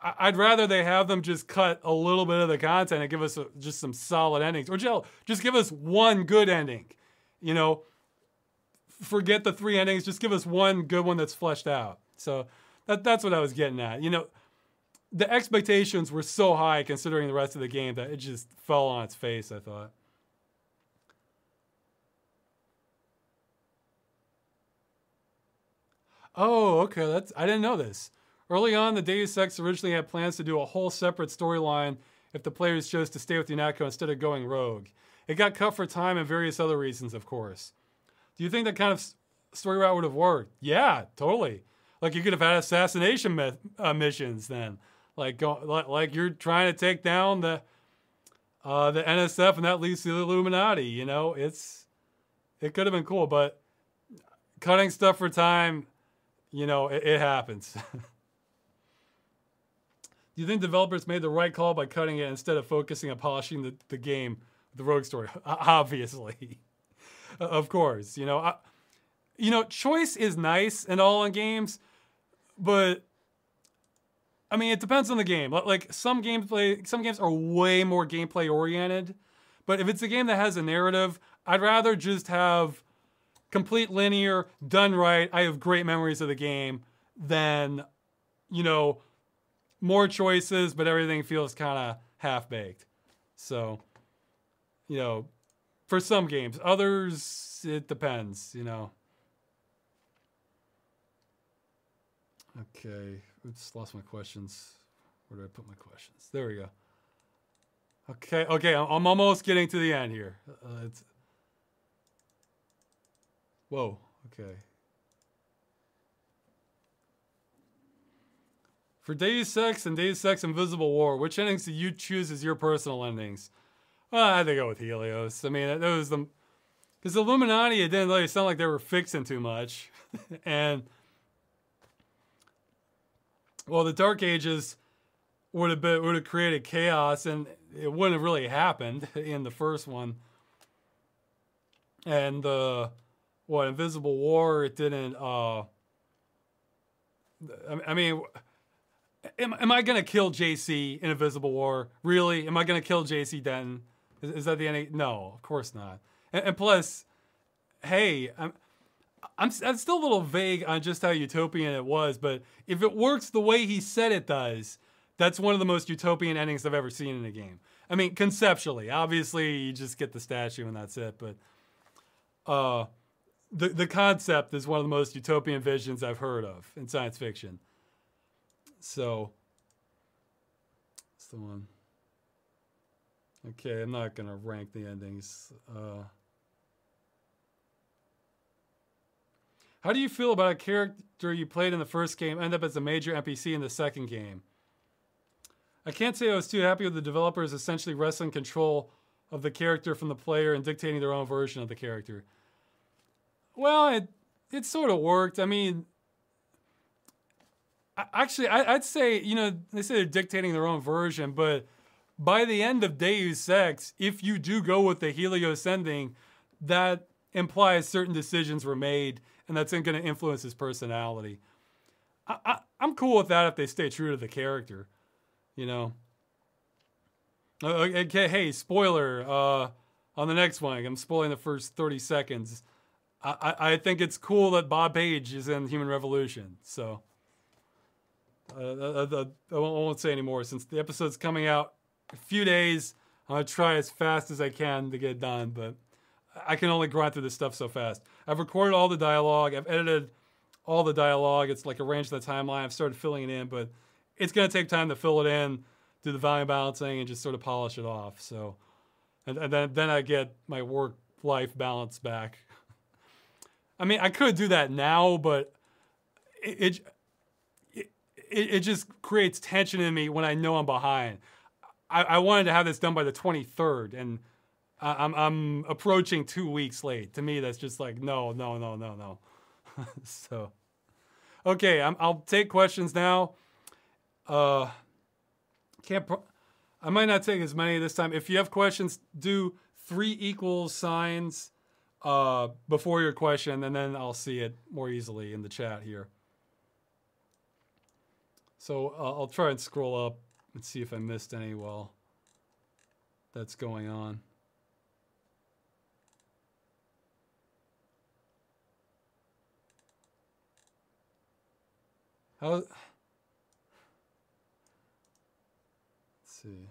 I'd rather they have them just cut a little bit of the content and give us just some solid endings. Or just give us one good ending. You know, forget the 3 endings. Just give us one good one that's fleshed out. So that's what I was getting at. You know, the expectations were so high considering the rest of the game that it just fell on its face, I thought. Oh, okay. I didn't know this. Early on, the Deus Ex originally had plans to do a whole separate storyline if the players chose to stay with UNATCO instead of going rogue. It got cut for time and various other reasons, of course. Do you think that kind of story route would have worked? Yeah, totally. Like you could have had assassination missions then. Like you're trying to take down the NSF and that leads to the Illuminati. You know, it could have been cool, but cutting stuff for time, you know, it happens. Do you think developers made the right call by cutting it instead of focusing on polishing the game with the rogue story? Obviously. Of course. You know, choice is nice and all in games, but I mean, it depends on the game. Like some games are way more gameplay oriented, but if it's a game that has a narrative, I'd rather just have complete linear, done right, I have great memories of the game, than, you know, more choices, but everything feels kind of half-baked. So, you know, for some games. Others, it depends, you know. Okay, oops, lost my questions. Where did I put my questions? There we go. Okay, I'm almost getting to the end here. Whoa, okay. For Deus Ex and Deus Ex Invisible War, which endings do you choose as your personal endings? Well, I had to go with Helios. I mean, that was because the Illuminati, it didn't really sound like they were fixing too much. And, well, the Dark Ages would have created chaos, and it wouldn't have really happened in the first one. And Invisible War, it didn't, I mean, am I going to kill JC in Invisible War? Really? Am I going to kill JC Denton? Is that the ending? No, of course not. And plus, hey, I'm still a little vague on just how utopian it was, but if it works the way he said it does, that's one of the most utopian endings I've ever seen in a game. I mean, conceptually. Obviously, you just get the statue and that's it, but the concept is one of the most utopian visions I've heard of in science fiction. So, that's the one. Okay, I'm not going to rank the endings. How do you feel about a character you played in the first game end up as a major NPC in the second game? I can't say I was too happy with the developers essentially wresting control of the character from the player and dictating their own version of the character. Well, it sort of worked. I mean, actually, I'd say, you know, they say they're dictating their own version, but by the end of Deus Ex, if you do go with the Helios ending, that implies certain decisions were made, and that's going to influence his personality. I'm cool with that if they stay true to the character, you know. Okay, hey, spoiler, on the next one, I'm spoiling the first 30 seconds. I think it's cool that Bob Page is in Human Revolution, so I won't say anymore since the episode's coming out a few days. I'm going to try as fast as I can to get it done, but I can only grind through this stuff so fast. I've recorded all the dialogue. I've edited all the dialogue. It's like arranged in the timeline. I've started filling it in, but it's going to take time to fill it in, do the volume balancing, and just sort of polish it off. So and then I get my work-life balance back. I mean, I could do that now, but it just creates tension in me when I know I'm behind. I wanted to have this done by the 23rd, and I'm approaching 2 weeks late. To me, that's just like no. So, okay, I'll take questions now. I might not take as many this time. If you have questions, do 3 equals signs before your question, and then I'll see it more easily in the chat here. So I'll try and scroll up and see if I missed any while that's going on. Let's see.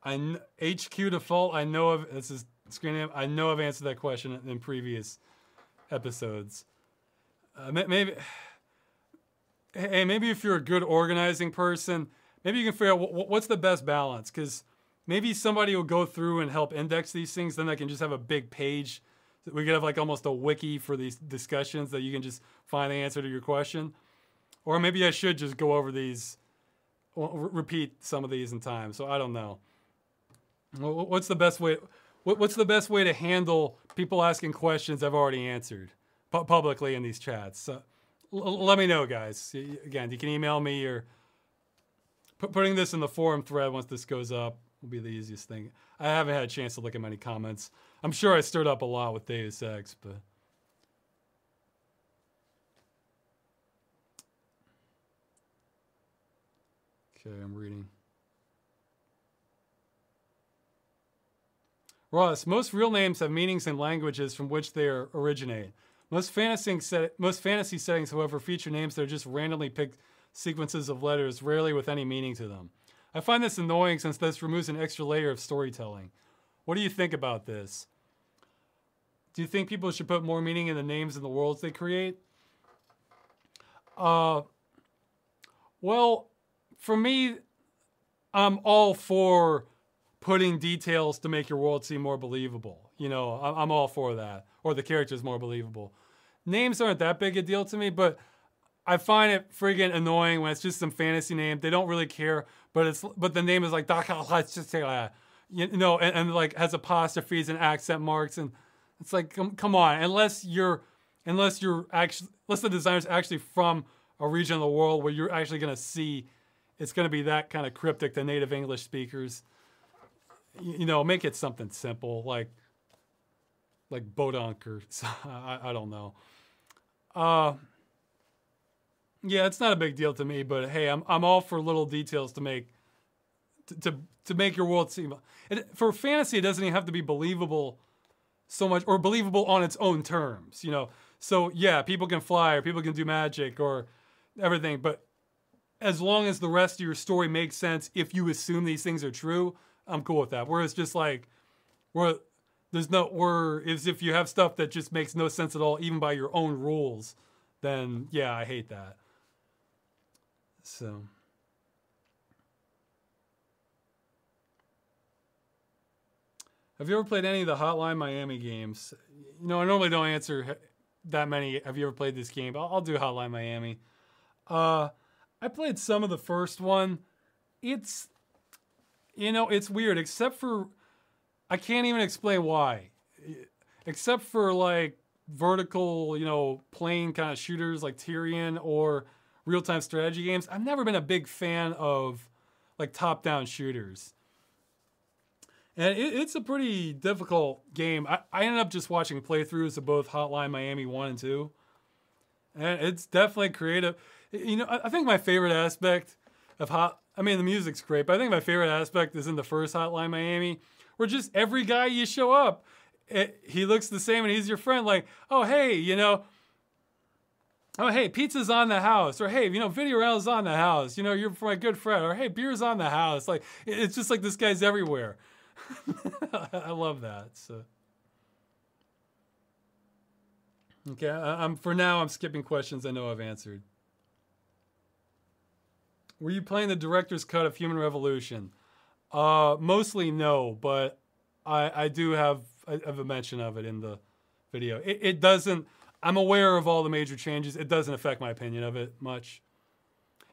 HQ default. I know of. This is screen name. I know I've answered that question in previous episodes. Maybe. Hey, maybe if you're a good organizing person, maybe you can figure out what's the best balance. Because maybe somebody will go through and help index these things. Then I can just have a big page. We could have like almost a wiki for these discussions that you can just find the answer to your question. Or maybe I should just go over these, repeat some of these in time. So I don't know. What's the best way? What's the best way to handle people asking questions I've already answered publicly in these chats? So, let me know, guys. Again, you can email me, or putting this in the forum thread once this goes up will be the easiest thing. I haven't had a chance to look at many comments. I'm sure I stirred up a lot with Deus Ex, but okay, I'm reading. Ross, most real names have meanings in languages from which they originate. Most fantasy settings, however, feature names that are just randomly picked sequences of letters, rarely with any meaning to them. I find this annoying since this removes an extra layer of storytelling. What do you think about this? Do you think people should put more meaning in the names and the worlds they create? Well, for me, I'm all for putting details to make your world seem more believable. You know, I'm all for that. Or the characters more believable. Names aren't that big a deal to me, but I find it friggin' annoying when it's just some fantasy name. They don't really care, but the name is like, you know, and like has apostrophes and accent marks, and it's like, come on, unless the designer's actually from a region of the world where you're actually gonna see it's gonna be that kind of cryptic to native English speakers. You know, make it something simple, like Bodunk or I don't know. Yeah, it's not a big deal to me, but hey, I'm all for little details to make your world seem. For fantasy, it doesn't even have to be believable so much, or believable on its own terms, you know. So yeah, people can fly, or people can do magic, or everything, but as long as the rest of your story makes sense, if you assume these things are true, I'm cool with that. Whereas just like, if you have stuff that just makes no sense at all, even by your own rules, then yeah, I hate that. So. Have you ever played any of the Hotline Miami games? You know, I normally don't answer that many. Have you ever played this game? I'll do Hotline Miami. I played some of the first one. It's weird, except for, I can't even explain why. Except for like vertical, you know, plane kind of shooters like Tyrion or real-time strategy games. I've never been a big fan of like top-down shooters. And it's a pretty difficult game. I ended up just watching playthroughs of both Hotline Miami 1 and 2. And it's definitely creative. You know, I think my favorite aspect of the music's great, but I think my favorite aspect is in the first Hotline Miami, where just every guy you show up, he looks the same and he's your friend. Like, oh, hey, you know, oh, hey, pizza's on the house. Or, hey, you know, video rental's on the house. You know, you're my good friend. Or, hey, beer's on the house. Like, it's just like this guy's everywhere. I love that. So, okay, for now, I'm skipping questions I know I've answered. Were you playing the director's cut of Human Revolution? Mostly no, but I do have a mention of it in the video. It doesn't. I'm aware of all the major changes. It doesn't affect my opinion of it much.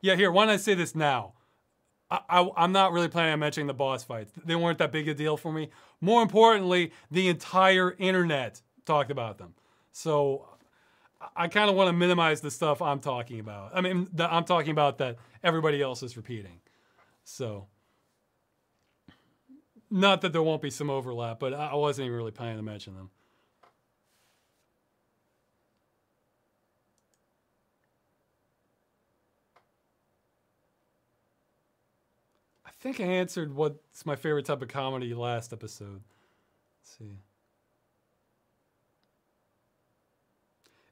Yeah, here. Why don't I say this now? I'm not really planning on mentioning the boss fights. They weren't that big a deal for me. More importantly, the entire internet talked about them. So I kind of want to minimize the stuff I'm talking about. I mean, I'm talking about that everybody else is repeating. So, not that there won't be some overlap, but I wasn't even really planning to mention them. I think I answered what's my favorite type of comedy last episode. Let's see.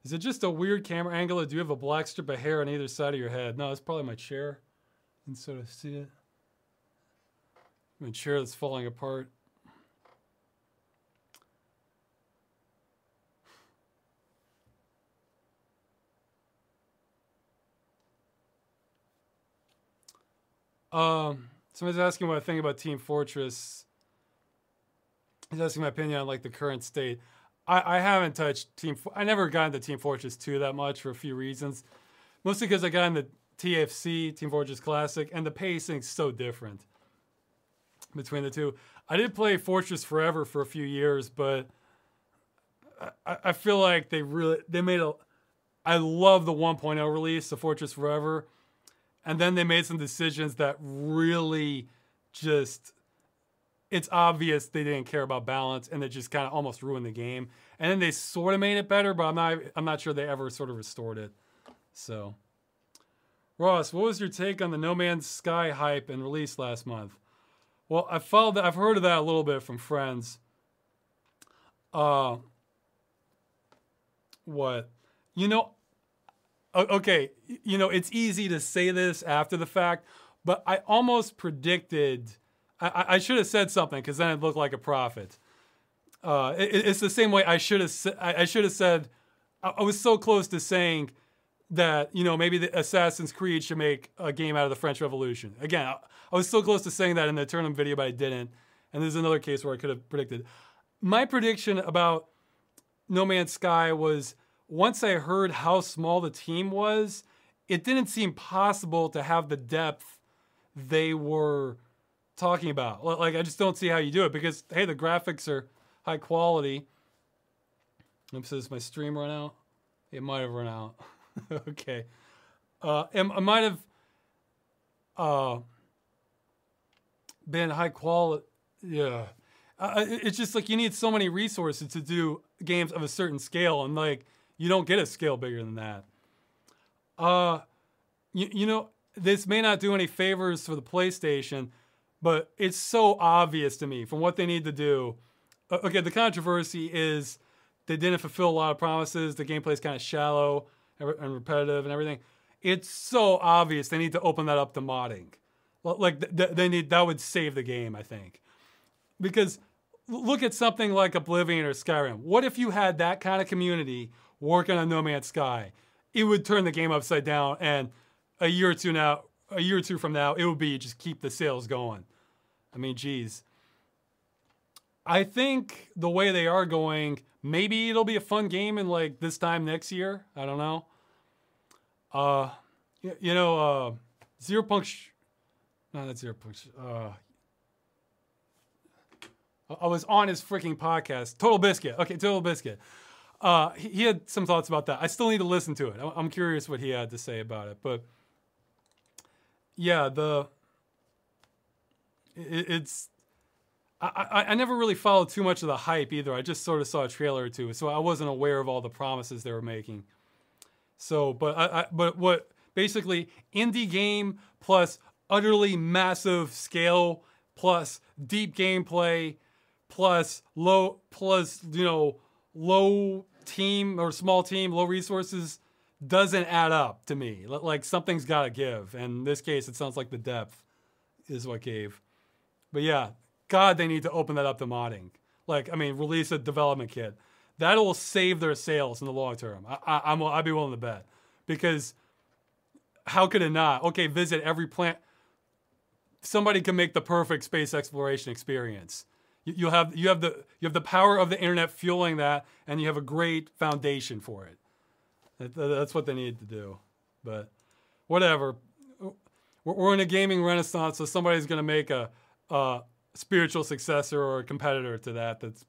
Is it just a weird camera angle, or do you have a black strip of hair on either side of your head? No, it's probably my chair. You can sort of see it. My chair that's falling apart. Somebody's asking what I think about Team Fortress. He's asking my opinion on like the current state. I haven't touched I never got into Team Fortress 2 that much for a few reasons. Mostly because I got into TFC, Team Fortress Classic, and the pacing's so different between the two. I did play Fortress Forever for a few years, but I feel like they made I love the 1.0 release of Fortress Forever, and then they made some decisions that really just, it's obvious they didn't care about balance, and it just kind of almost ruined the game. And then they sort of made it better, but I'm not sure they ever sort of restored it. So, Ross, what was your take on the No Man's Sky hype and release last month? Well, I've heard of that a little bit from friends. What? You know, okay, you know, it's easy to say this after the fact, but I almost predicted, I should have said something because then I'd look like a prophet. It's the same way I should have said, I was so close to saying that, you know, maybe the Assassin's Creed should make a game out of the French Revolution. Again, I was so close to saying that in the tournament video, but I didn't. And there's another case where I could have predicted. My prediction about No Man's Sky was, once I heard how small the team was, it didn't seem possible to have the depth they were talking about. Like, I just don't see how you do it because, hey, the graphics are high quality. Oops, does my stream run out? It might have run out. Okay. It might have been high quality. Yeah. It's just like you need so many resources to do games of a certain scale, and like you don't get a scale bigger than that. You know, this may not do any favors for the PlayStation, but it's so obvious to me from what they need to do. Okay, the controversy is they didn't fulfill a lot of promises. The gameplay is kind of shallow and repetitive and everything. It's so obvious they need to open that up to modding. Like that would save the game, I think. Because look at something like Oblivion or Skyrim. What if you had that kind of community working on No Man's Sky? It would turn the game upside down, and a year or two from now, it would be just keep the sales going. I mean, geez. I think the way they are going, maybe it'll be a fun game in like this time next year. I don't know. Zero Punch. No, not Zero Punch. I was on his freaking podcast, Total Biscuit. Okay, Total Biscuit. He had some thoughts about that. I still need to listen to it. I'm curious what he had to say about it. But yeah, I never really followed too much of the hype either. I just sort of saw a trailer or two, so I wasn't aware of all the promises they were making. So, but what basically indie game plus utterly massive scale plus deep gameplay plus low team or small team, low resources doesn't add up to me. Like something's got to give. And in this case, it sounds like the depth is what gave. But yeah, God, they need to open that up to modding. Like, I mean, release a development kit. That'll save their sales in the long term. I'd be willing to bet. Because how could it not? Okay, visit every plant. somebody can make the perfect space exploration experience. You have the power of the internet fueling that, and you have a great foundation for it. That's what they need to do. But whatever. We're in a gaming renaissance, so somebody's going to make a spiritual successor or a competitor to that that's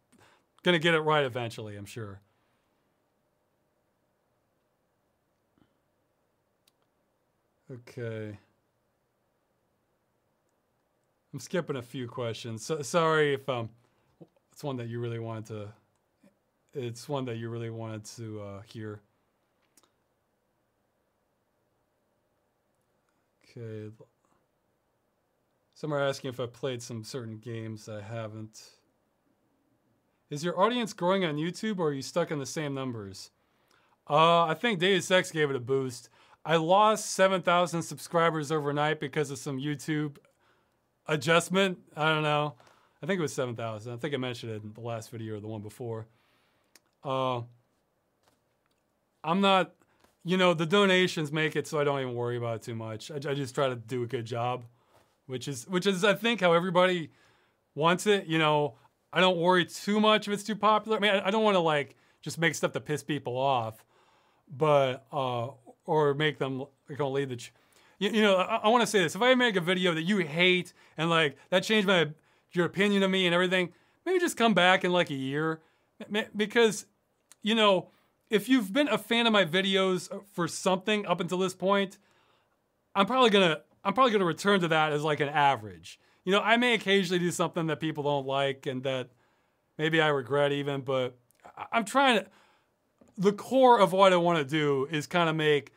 going to get it right eventually, I'm sure. Okay. I'm skipping a few questions. So, sorry if it's one that you really wanted to. It's one that you really wanted to hear. Okay. Some are asking if I played some certain games I haven't. Is your audience growing on YouTube, or are you stuck in the same numbers? I think Deus Ex gave it a boost. I lost 7,000 subscribers overnight because of some YouTube adjustment. I don't know. I think it was 7,000. I think I mentioned it in the last video or the one before. I'm not, the donations make it so I don't even worry about it too much. I just try to do a good job, which is I think how everybody wants it. I don't worry too much if it's too popular. I mean, I don't want to just make stuff to piss people off, but or make them lead the. I want to say this: if I make a video that you hate and that changed your opinion of me and everything, maybe just come back in a year, because if you've been a fan of my videos for something up until this point, I'm probably gonna return to that as an average. I may occasionally do something that people don't like and that maybe I regret even, but I'm trying to. The core of what I want to do is kind of make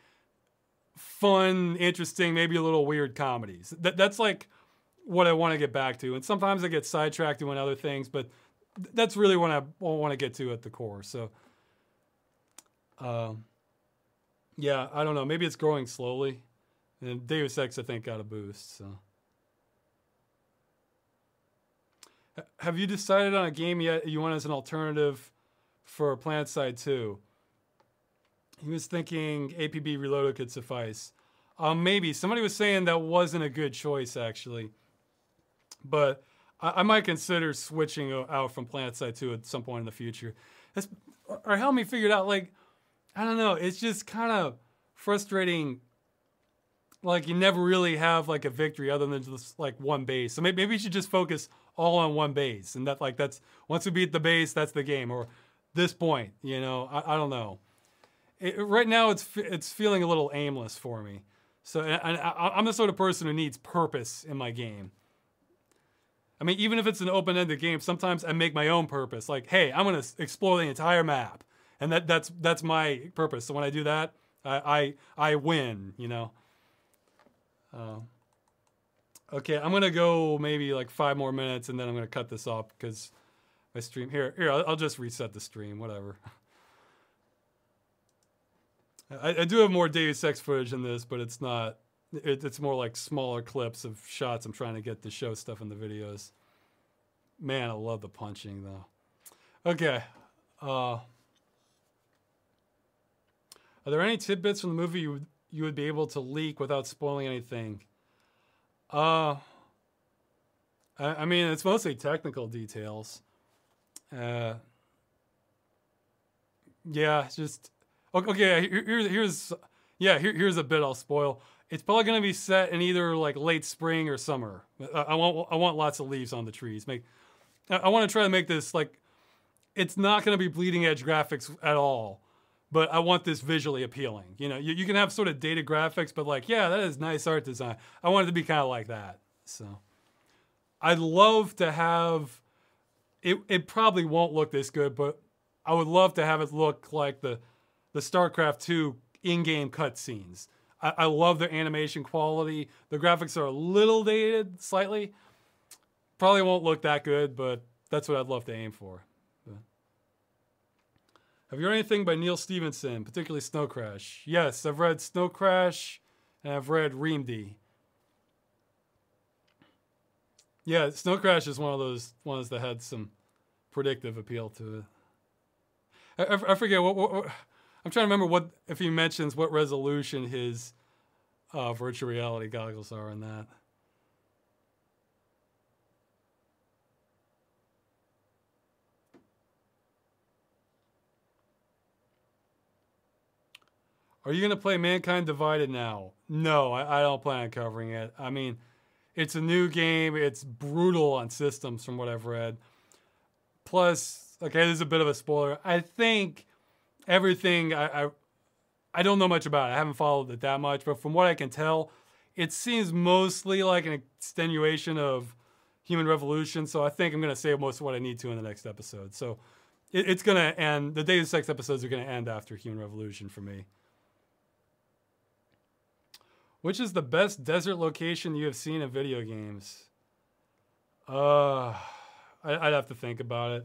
fun, interesting, maybe a little weird comedies. That's what I want to get back to. And sometimes I get sidetracked doing other things, but that's really what I want to get to at the core. So, yeah, I don't know. Maybe it's growing slowly. And Deus Ex, I think, got a boost. So, have you decided on a game yet you want as an alternative for Planetside 2? He was thinking APB Reloaded could suffice. Maybe. Somebody was saying that wasn't a good choice, actually. But I might consider switching out from Planetside 2 at some point in the future. Or help me figure it out. I don't know. It's just kind of frustrating. You never really have a victory other than just one base. So maybe you should just focus all on one base. And that's once we beat the base, that's the game. Or this point, I don't know. Right now, it's feeling a little aimless for me. So I'm the sort of person who needs purpose in my game. I mean, even if it's an open-ended game, sometimes I make my own purpose. Hey, I'm gonna explore the entire map, and that's my purpose. So when I do that, I win. Okay, I'm gonna go maybe 5 more minutes, and then I'm gonna cut this off because my stream here. I'll just reset the stream. Whatever. I do have more Deus Ex footage in this, but it's not. It's more smaller clips of shots I'm trying to get to show stuff in the videos. Man, I love the punching though. Okay. Are there any tidbits from the movie you would be able to leak without spoiling anything? I mean, it's mostly technical details. Yeah, it's just. Okay, here's a bit I'll spoil. It's probably going to be set in either late spring or summer. I want lots of leaves on the trees. I want to try to make this it's not going to be bleeding edge graphics at all, but I want this visually appealing. You can have sort of dated graphics, but yeah, that is nice art design. I want it to be kind of like that. So I'd love to have it. It probably won't look this good, but I would love to have it look like the StarCraft 2 in-game cutscenes. I love their animation quality. The graphics are a little dated, slightly. Probably won't look that good, but that's what I'd love to aim for. Have you read anything by Neil Stephenson, particularly Snow Crash? Yes, I've read Snow Crash, and I've read Reamd. Yeah, Snow Crash is one of those ones that had some predictive appeal to it. I forget what I'm trying to remember if he mentions what resolution his virtual reality goggles are in that. Are you going to play Mankind Divided now? No, I don't plan on covering it. I mean, it's a new game. It's brutal on systems from what I've read. Plus, okay, this is a bit of a spoiler. I think everything, I don't know much about it. I haven't followed it that much, but from what I can tell, it seems mostly like an extenuation of Human Revolution, so I think I'm going to say most of what I need to in the next episode. So it's going to end, the Deus Ex episodes are going to end after Human Revolution for me. Which is the best desert location you have seen in video games? I'd have to think about it.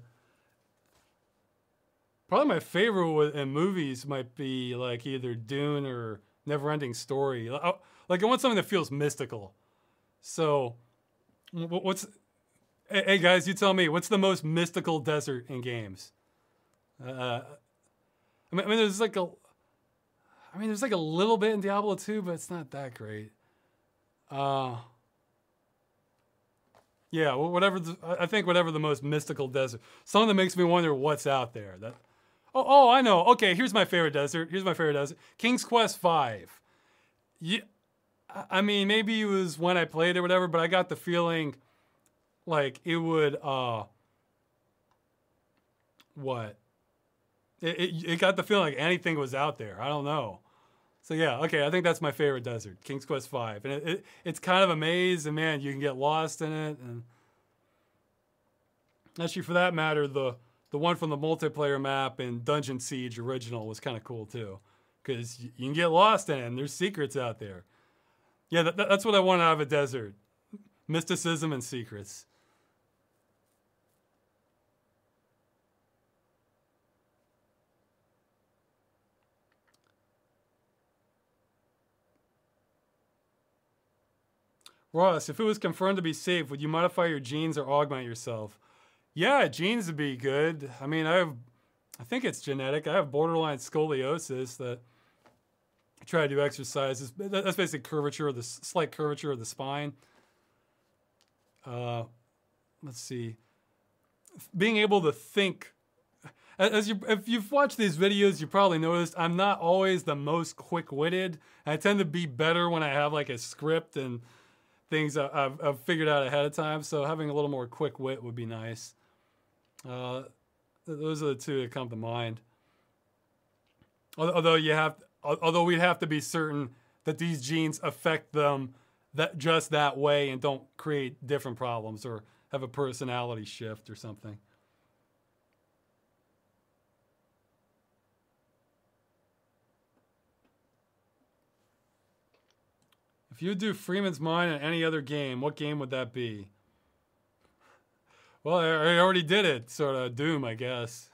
Probably my favorite in movies might be like either Dune or Neverending Story. Like I want something that feels mystical. So, hey guys, you tell me, what's the most mystical desert in games? I mean, there's like a little bit in Diablo 2, but it's not that great. Yeah, well, I think whatever the most mystical desert. Something that makes me wonder what's out there. Oh, I know. Okay, here's my favorite desert. King's Quest V. Yeah, I mean, maybe it was when I played it or whatever, but I got the feeling like it would, what? It got the feeling like anything was out there. I don't know. So yeah, okay, I think that's my favorite desert, King's Quest V. And it's kind of a maze, and man, you can get lost in it. And actually, for that matter, the one from the multiplayer map in Dungeon Siege Original was kind of cool too, because you can get lost in it, and there's secrets out there. Yeah, that's what I want out of a desert. Mysticism and secrets. Ross, if it was confirmed to be safe, would you modify your genes or augment yourself? Yeah, genes would be good. I mean, I think it's genetic. I have borderline scoliosis that I try to do exercises. That's basically slight curvature of the spine. Let's see. Being able to think. If you've watched these videos, you probably noticed I'm not always the most quick-witted. I tend to be better when I have like a script and things I've figured out ahead of time. So having a little more quick wit would be nice. Those are the two that come to mind. Although we'd have to be certain that these genes affect them just that way and don't create different problems or have a personality shift or something. If you do Freeman's Mind in any other game, what game would that be? Well, I already did it, sort of Doom, I guess.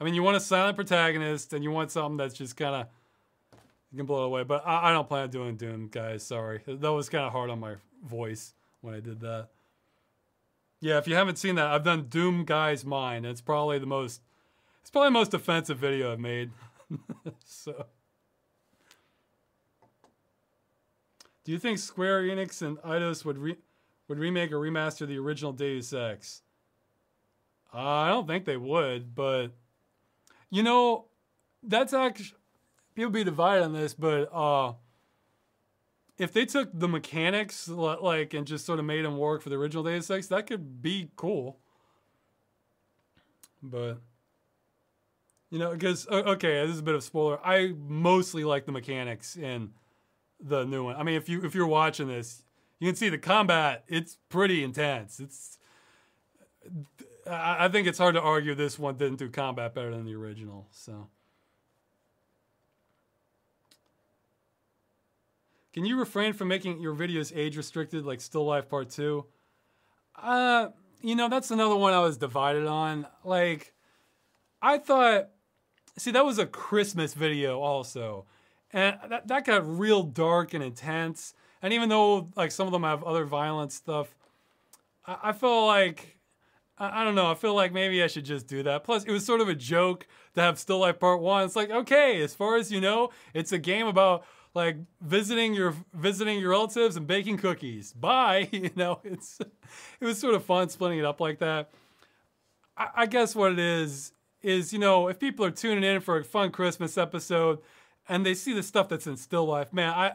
I mean, you want a silent protagonist, and you want something that's just kind of, you can blow it away. But I don't plan on doing Doom, guys, sorry. That was kind of hard on my voice when I did that. Yeah, if you haven't seen that, I've done Doom Guy's Mind. It's probably the most offensive video I've made. So. Do you think Square Enix and Eidos would remake or remaster the original Deus Ex? I don't think they would, but you know, that's actually, people be divided on this, but if they took the mechanics like and just sort of made them work for the original Deus Ex, that could be cool. But you know, because okay, this is a bit of a spoiler. I mostly like the mechanics in the new one. I mean, if you're watching this, you can see the combat. It's pretty intense. I think it's hard to argue this one didn't do combat better than the original. So, can you refrain from making your videos age restricted, like Still Life Part 2? You know, that's another one I was divided on. Like, I thought, see, that was a Christmas video also. And that got real dark and intense. And even though like some of them have other violent stuff, I feel like, I don't know, I feel like maybe I should just do that. Plus, it was sort of a joke to have Still Life Part 1. It's like, okay, as far as you know, it's a game about like visiting your relatives and baking cookies. Bye. You know, it was sort of fun splitting it up like that. I guess what it is, you know, if people are tuning in for a fun Christmas episode, and they see the stuff that's in still life. Man,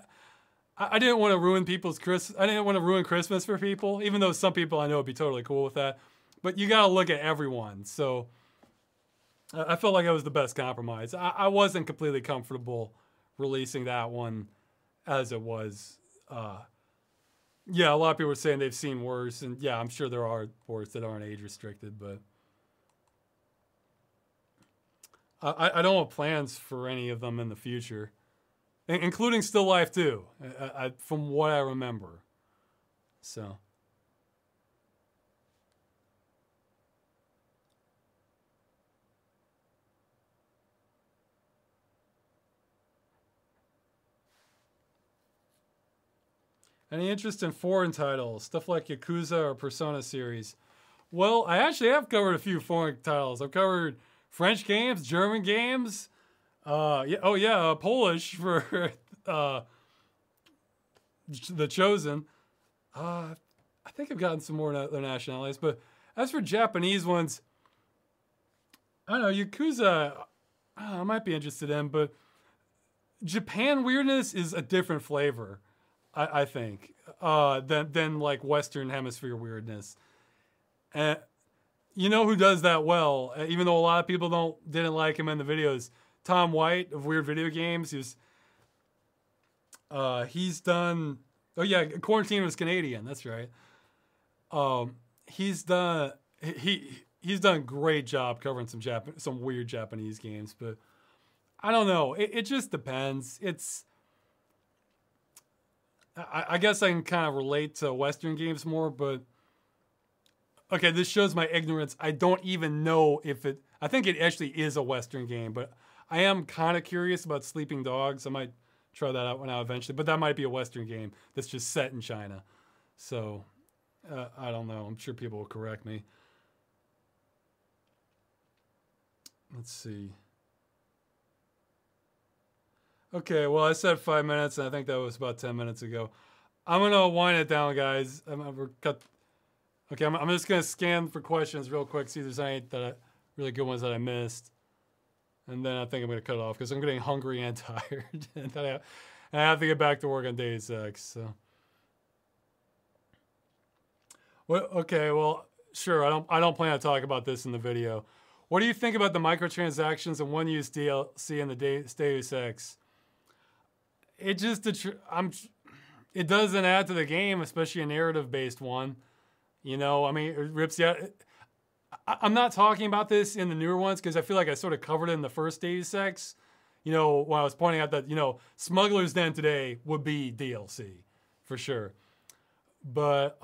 I didn't want to ruin people's I didn't want to ruin Christmas for people, even though some people I know would be totally cool with that. But you got to look at everyone. So I felt like it was the best compromise. I wasn't completely comfortable releasing that one as it was. Yeah, a lot of people are saying they've seen worse, and yeah, I'm sure there are worse that aren't age restricted, but I don't have plans for any of them in the future, including Still Life too, from what I remember. So. Any interest in foreign titles, stuff like Yakuza or Persona series? Well, I actually have covered a few foreign titles. I've covered French games, German games. Polish for The Chosen. I think I've gotten some more other nationalities, but as for Japanese ones, I don't know, Yakuza, I might be interested in, but Japan weirdness is a different flavor, I think, than like Western Hemisphere weirdness. And you know who does that well, even though a lot of people didn't like him in the videos? Tom White of Weird Video Games. He's done. Oh yeah, Quarantine was Canadian. That's right. He's done a great job covering some weird Japanese games, but I don't know. It just depends. I guess I can kind of relate to Western games more, but okay, this shows my ignorance. I don't even know if I think it actually is a Western game, but I am kind of curious about Sleeping Dogs. I might try that out eventually, but that might be a Western game that's just set in China. So, I don't know. I'm sure people will correct me. Let's see. Okay, well, I said 5 minutes, and I think that was about 10 minutes ago. I'm going to wind it down, guys. I'm just going to scan for questions real quick, see if there's any really good ones that I missed. And then I think I'm going to cut it off because I'm getting hungry and tired. and I have to get back to work on Deus Ex. So. Well, okay, well, sure. I don't plan to talk about this in the video. What do you think about the microtransactions and one-use DLC in the Deus Ex? It doesn't add to the game, especially a narrative-based one. You know, I mean, it rips you out. I'm not talking about this in the newer ones because I feel like I sort of covered it in the first Deus Ex. You know, when I was pointing out that, you know, Smuggler's Den today would be DLC, for sure. But,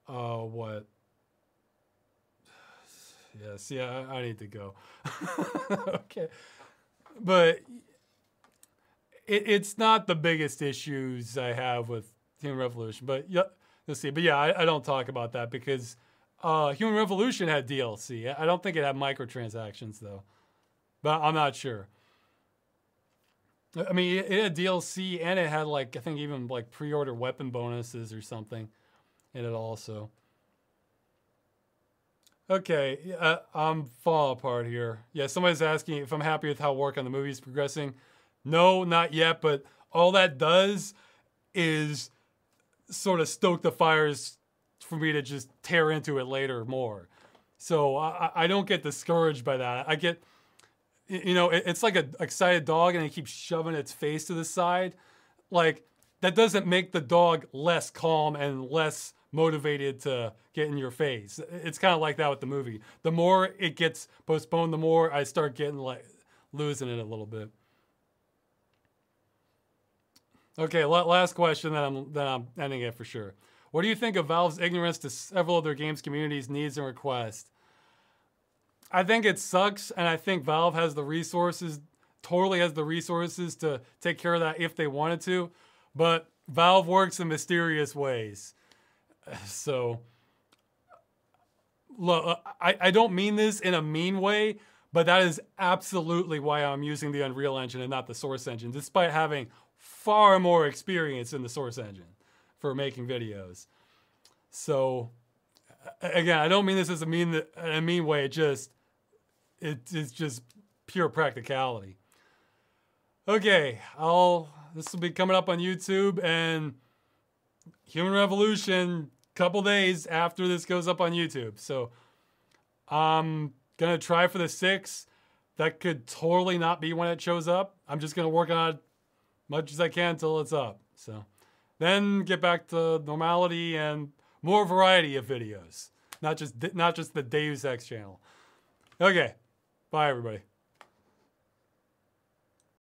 what? Yes, yeah, I need to go. Okay. But it's not the biggest issues I have with Human Revolution. But yeah, let's see. But yeah, I don't talk about that because Human Revolution had DLC. I don't think it had microtransactions though. But I'm not sure. I mean, it had DLC and it had like, I think even like pre-order weapon bonuses or something in it also. Okay, I'm falling apart here. Yeah, somebody's asking if I'm happy with how work on the movie is progressing. No, not yet, but all that does is sort of stoke the fires for me to just tear into it later more. So I don't get discouraged by that. I get, you know, it's like an excited dog and it keeps shoving its face to the side. Like, that doesn't make the dog less calm and less motivated to get in your face. It's kind of like that with the movie. The more it gets postponed, the more I start getting like losing it a little bit. Okay, last question then I'm ending it for sure. What do you think of Valve's ignorance to several of their games community's needs and requests? I think it sucks, and I think Valve has the resources, totally has the resources to take care of that if they wanted to, but Valve works in mysterious ways. So, look, I don't mean this in a mean way, but that is absolutely why I'm using the Unreal Engine and not the Source Engine, despite having far more experience in the Source Engine for making videos. So, again, I don't mean this as a mean way. it's just pure practicality. Okay, this will be coming up on YouTube, and Human Revolution couple days after this goes up on YouTube. So I'm gonna try for the 6th. That could totally not be when it shows up. I'm just gonna work on it much as I can until it's up. So then get back to normality and more variety of videos, not just the Deus Ex channel. Okay, bye everybody.